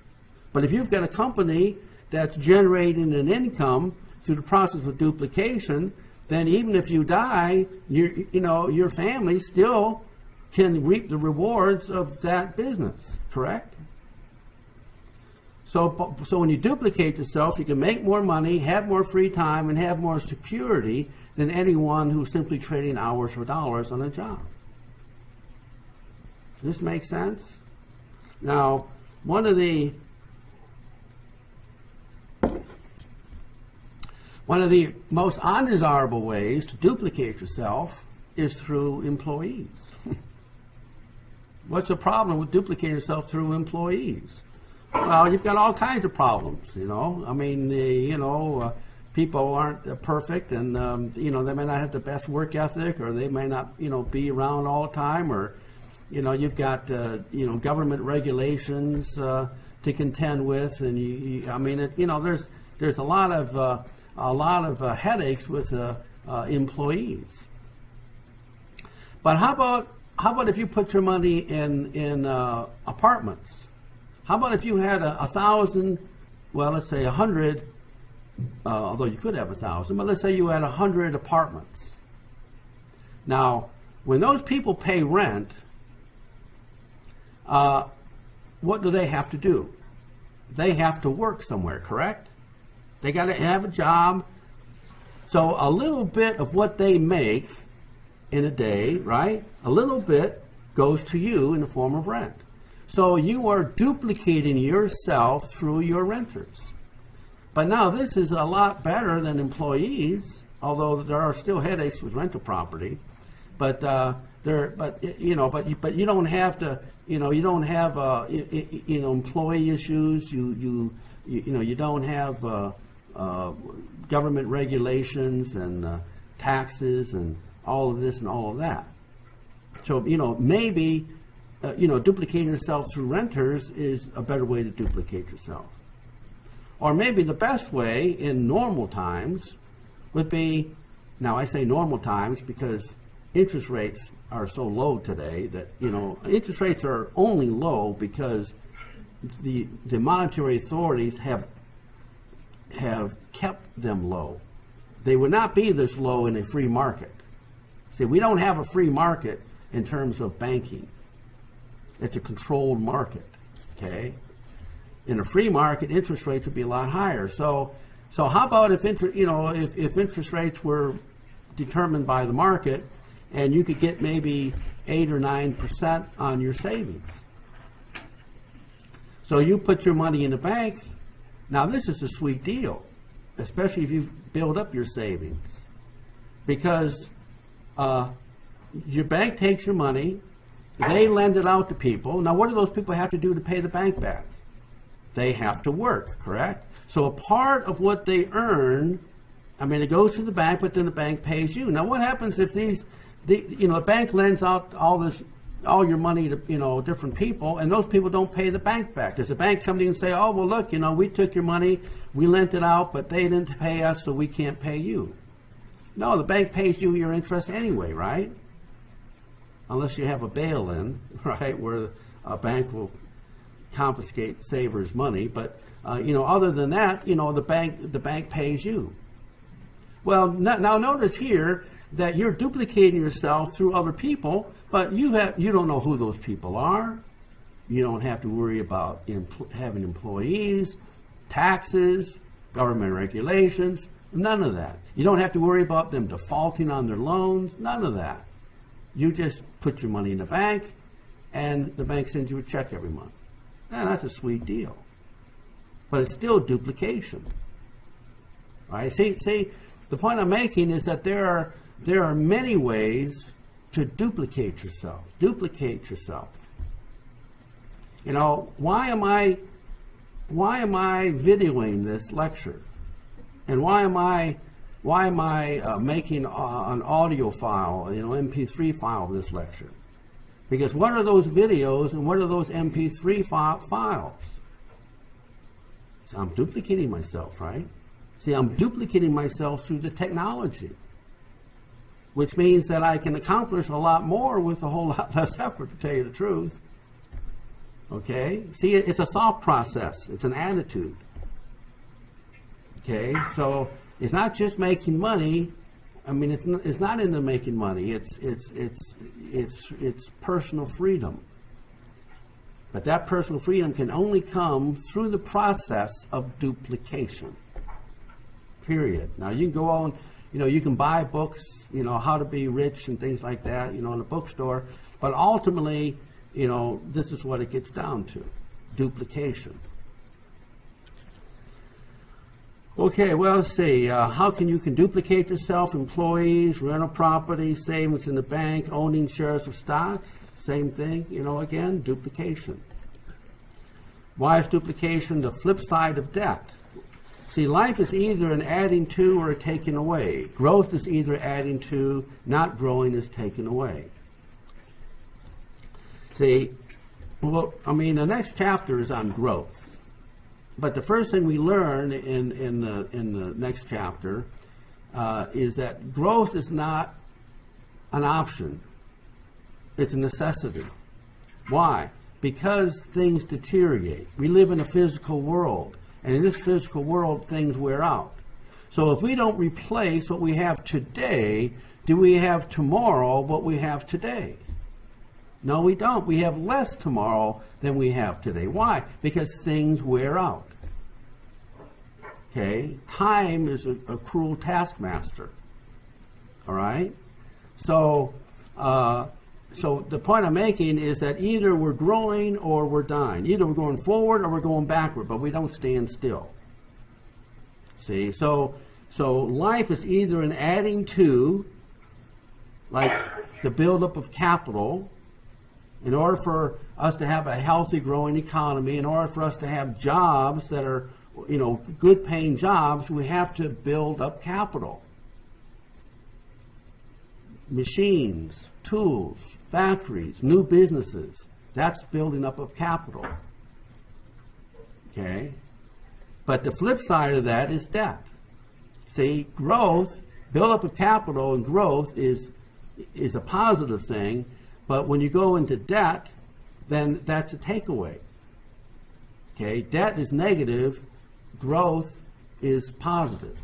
A: But if you've got a company that's generating an income through the process of duplication, then even if you die, your family still can reap the rewards of that business, correct? So when you duplicate yourself, you can make more money, have more free time, and have more security than anyone who's simply trading hours for dollars on a job. Does this make sense? Now, one of the most undesirable ways to duplicate yourself is through employees. What's the problem with duplicating yourself through employees? Well, you've got all kinds of problems, I mean, people aren't perfect, and, they may not have the best work ethic, or they may not, be around all the time, or, you've got, government regulations to contend with, and there's a lot of headaches with employees. But how about if you put your money in apartments? How about if you had 1,000, well, let's say 100, although you could have 1,000, but let's say you had 100 apartments. Now, when those people pay rent, what do they have to do? They have to work somewhere, correct? They got to have a job. So a little bit of what they make in a day, right? A little bit goes to you in the form of rent. So you are duplicating yourself through your renters. But now this is a lot better than employees, although there are still headaches with rental property. But you don't have to. You don't have employee issues. You don't have government regulations and taxes and all of this and all of that. So maybe. Duplicating yourself through renters is a better way to duplicate yourself. Or maybe the best way in normal times would be, now I say normal times because interest rates are so low today that, interest rates are only low because the monetary authorities have kept them low. They would not be this low in a free market. See, we don't have a free market in terms of banking. It's a controlled market, okay? In a free market, interest rates would be a lot higher. So how about if interest rates were determined by the market, and you could get maybe 8 or 9% on your savings? So you put your money in the bank. Now this is a sweet deal, especially if you build up your savings, because your bank takes your money. They lend it out to people. Now, what do those people have to do to pay the bank back? They have to work, correct? So a part of what they earn, it goes to the bank, but then the bank pays you. Now, what happens if the bank lends out all your money to different people, and those people don't pay the bank back? Does the bank come to you and say, "Oh, well, look, we took your money, we lent it out, but they didn't pay us, so we can't pay you"? No, the bank pays you your interest anyway, right? Unless you have a bail-in, right, where a bank will confiscate savers' money. But other than that, the bank pays you. Well, now notice here that you're duplicating yourself through other people, but you don't know who those people are. You don't have to worry about having employees, taxes, government regulations, none of that. You don't have to worry about them defaulting on their loans, none of that. You just put your money in the bank, and the bank sends you a check every month. And that's a sweet deal. But it's still duplication. Right? See, the point I'm making is that there are many ways to duplicate yourself. Duplicate yourself. Why am I videoing this lecture? And why am I making an audio file, MP3 file of this lecture? Because what are those videos and what are those MP3 files? So I'm duplicating myself, right? See, I'm duplicating myself through the technology, which means that I can accomplish a lot more with a whole lot less effort, to tell you the truth. Okay? See, it's a thought process. It's an attitude. Okay? So it's not just making money. I mean, it's not into making money. It's personal freedom. But that personal freedom can only come through the process of duplication. Period. Now you can go on, you can buy books, how to be rich and things like that, in a bookstore. But ultimately, this is what it gets down to: duplication. Okay, well, let's see. How you can duplicate yourself? Employees, rental property, savings in the bank, owning shares of stock. Same thing, again, duplication. Why is duplication the flip side of debt? See, life is either an adding to or a taking away. Growth is either adding to, not growing is taken away. See, the next chapter is on growth. But the first thing we learn in the next chapter is that growth is not an option. It's a necessity. Why? Because things deteriorate. We live in a physical world, and in this physical world, things wear out. So if we don't replace what we have today, do we have tomorrow what we have today? No, we don't. We have less tomorrow than we have today. Why? Because things wear out. Okay? Time is a cruel taskmaster. All right? So the point I'm making is that either we're growing or we're dying. Either we're going forward or we're going backward, but we don't stand still. See? So life is either an adding to, like the buildup of capital. In order for us to have a healthy, growing economy, in order for us to have jobs that are, good paying jobs, we have to build up capital. Machines, tools, factories, new businesses, that's building up of capital. Okay? But the flip side of that is debt. See, growth, buildup of capital and growth is a positive thing. But when you go into debt, then that's a takeaway. Okay, debt is negative, growth is positive.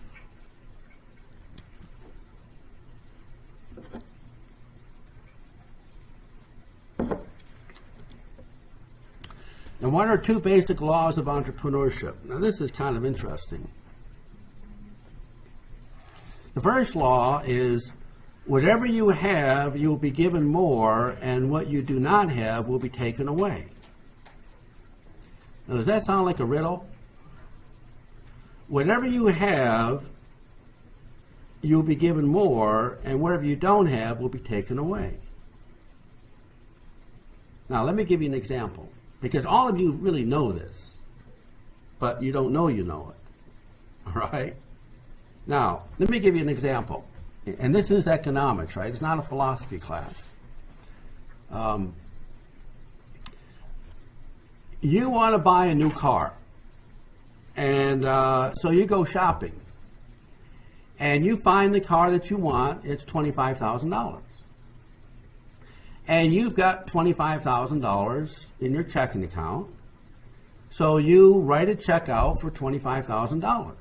A: And what are two basic laws of entrepreneurship? Now this is kind of interesting. The first law is, whatever you have, you will be given more, and what you do not have will be taken away. Now, does that sound like a riddle? Whatever you have, you'll be given more, and whatever you don't have will be taken away. Now, let me give you an example, because all of you really know this, but you don't know you know it. All right? Now, let me give you an example. And this is economics, right? It's not a philosophy class. You want to buy a new car. And so you go shopping. And you find the car that you want. It's $25,000. And you've got $25,000 in your checking account. So you write a check out for $25,000.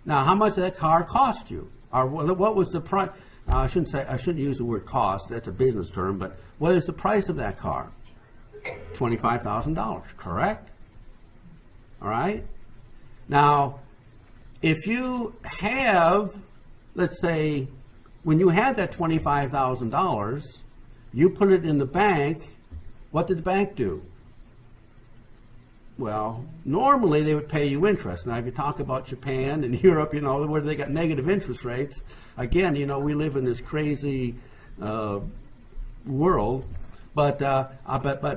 A: Now, how much did that car cost you? Or what was the price? I shouldn't use the word cost. That's a business term. But what is the price of that car? $25,000. Correct? All right. Now, if you have, let's say, when you had that $25,000, you put it in the bank. What did the bank do? Well, normally they would pay you interest. Now, if you talk about Japan and Europe, where they got negative interest rates, again, we live in this crazy world. But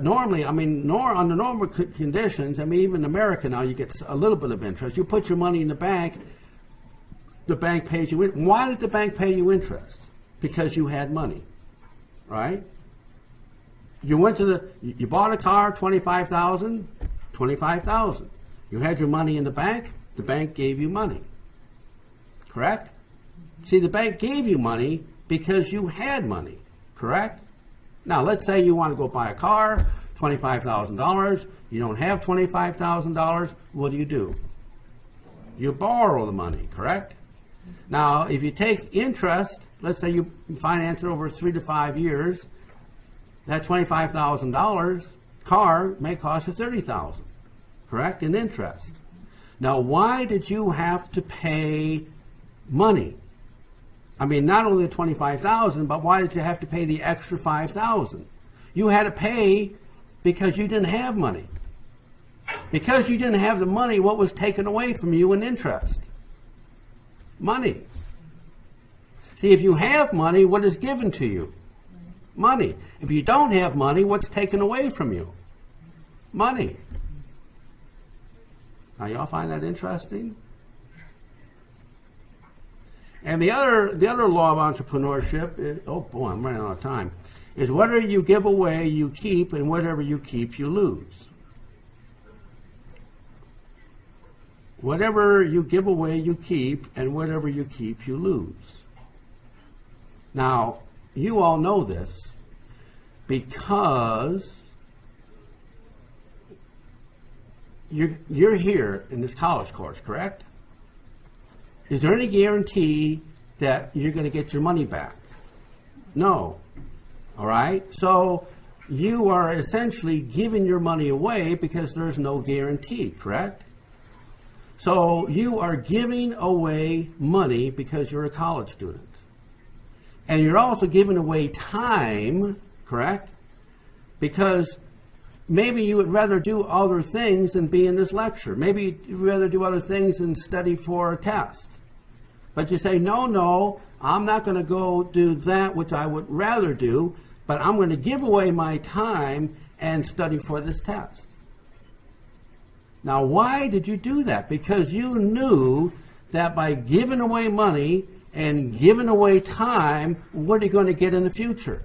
A: normally, under normal conditions, even in America now, you get a little bit of interest. You put your money in the bank, the bank pays you. Why did the bank pay you interest? Because you had money, right? You went to you bought a car, $25,000, $25,000. You had your money in the bank gave you money. Correct? See, the bank gave you money because you had money. Correct? Now, let's say you want to go buy a car, $25,000. You don't have $25,000. What do? You borrow the money, correct? Now, if you take interest, let's say you finance it over 3 to 5 years, that $25,000 car may cost you $30,000, correct, in interest. Now, why did you have to pay money? I mean, not only the $25,000, but why did you have to pay the extra $5,000? You had to pay because you didn't have money. Because you didn't have the money, what was taken away from you in interest? Money. See, if you have money, what is given to you? Money. If you don't have money, what's taken away from you? Money. Now, y'all find that interesting? And the other law of entrepreneurship is, oh boy, I'm running out of time, is whatever you give away, you keep, and whatever you keep, you lose. Whatever you give away, you keep, and whatever you keep, you lose. Now, you all know this because you're here in this college course, correct? Is there any guarantee that you're going to get your money back? No. All right? So you are essentially giving your money away because there's no guarantee, correct? So you are giving away money because you're a college student. And you're also giving away time, correct? Because maybe you would rather do other things than be in this lecture. Maybe you'd rather do other things than study for a test. But you say, no, I'm not going to go do that which I would rather do, but I'm going to give away my time and study for this test. Now, why did you do that? Because you knew that by giving away money and giving away time, what are you going to get in the future?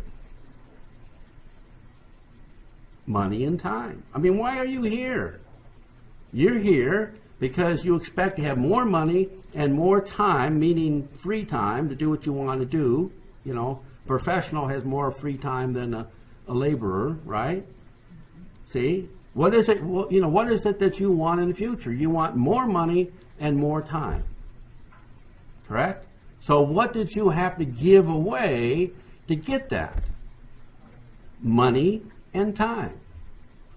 A: Money and time. I mean, why are you here? You're here because you expect to have more money and more time, meaning free time, to do what you want to do. You know, professional has more free time than a laborer, right? See? What is it? Well, you know, what is it that you want in the future? You want more money and more time. Correct? So what did you have to give away to get that? Money and time.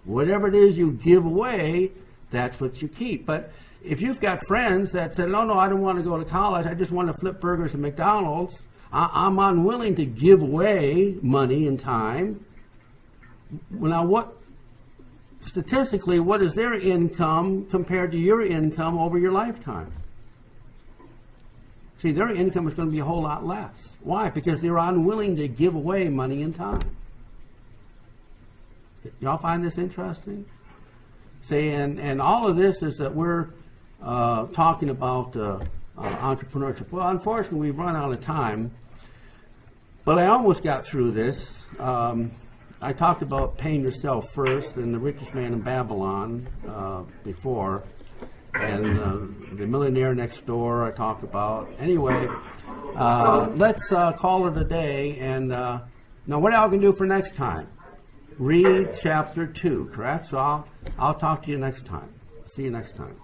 A: Whatever it is you give away, that's what you keep. But if you've got friends that say, no, I don't want to go to college, I just want to flip burgers at McDonald's, I'm unwilling to give away money and time. Now, statistically, what is their income compared to your income over your lifetime? See, their income is going to be a whole lot less. Why? Because they're unwilling to give away money and time. Y'all find this interesting? See, and all of this is that we're talking about entrepreneurship. Well, unfortunately, we've run out of time, but I almost got through this. I talked about paying yourself first and the richest man in Babylon before, and the millionaire next door I talked about. Anyway, let's call it a day. And now what are y'all going to do for next time? Read chapter 2, correct? So I'll talk to you next time. See you next time.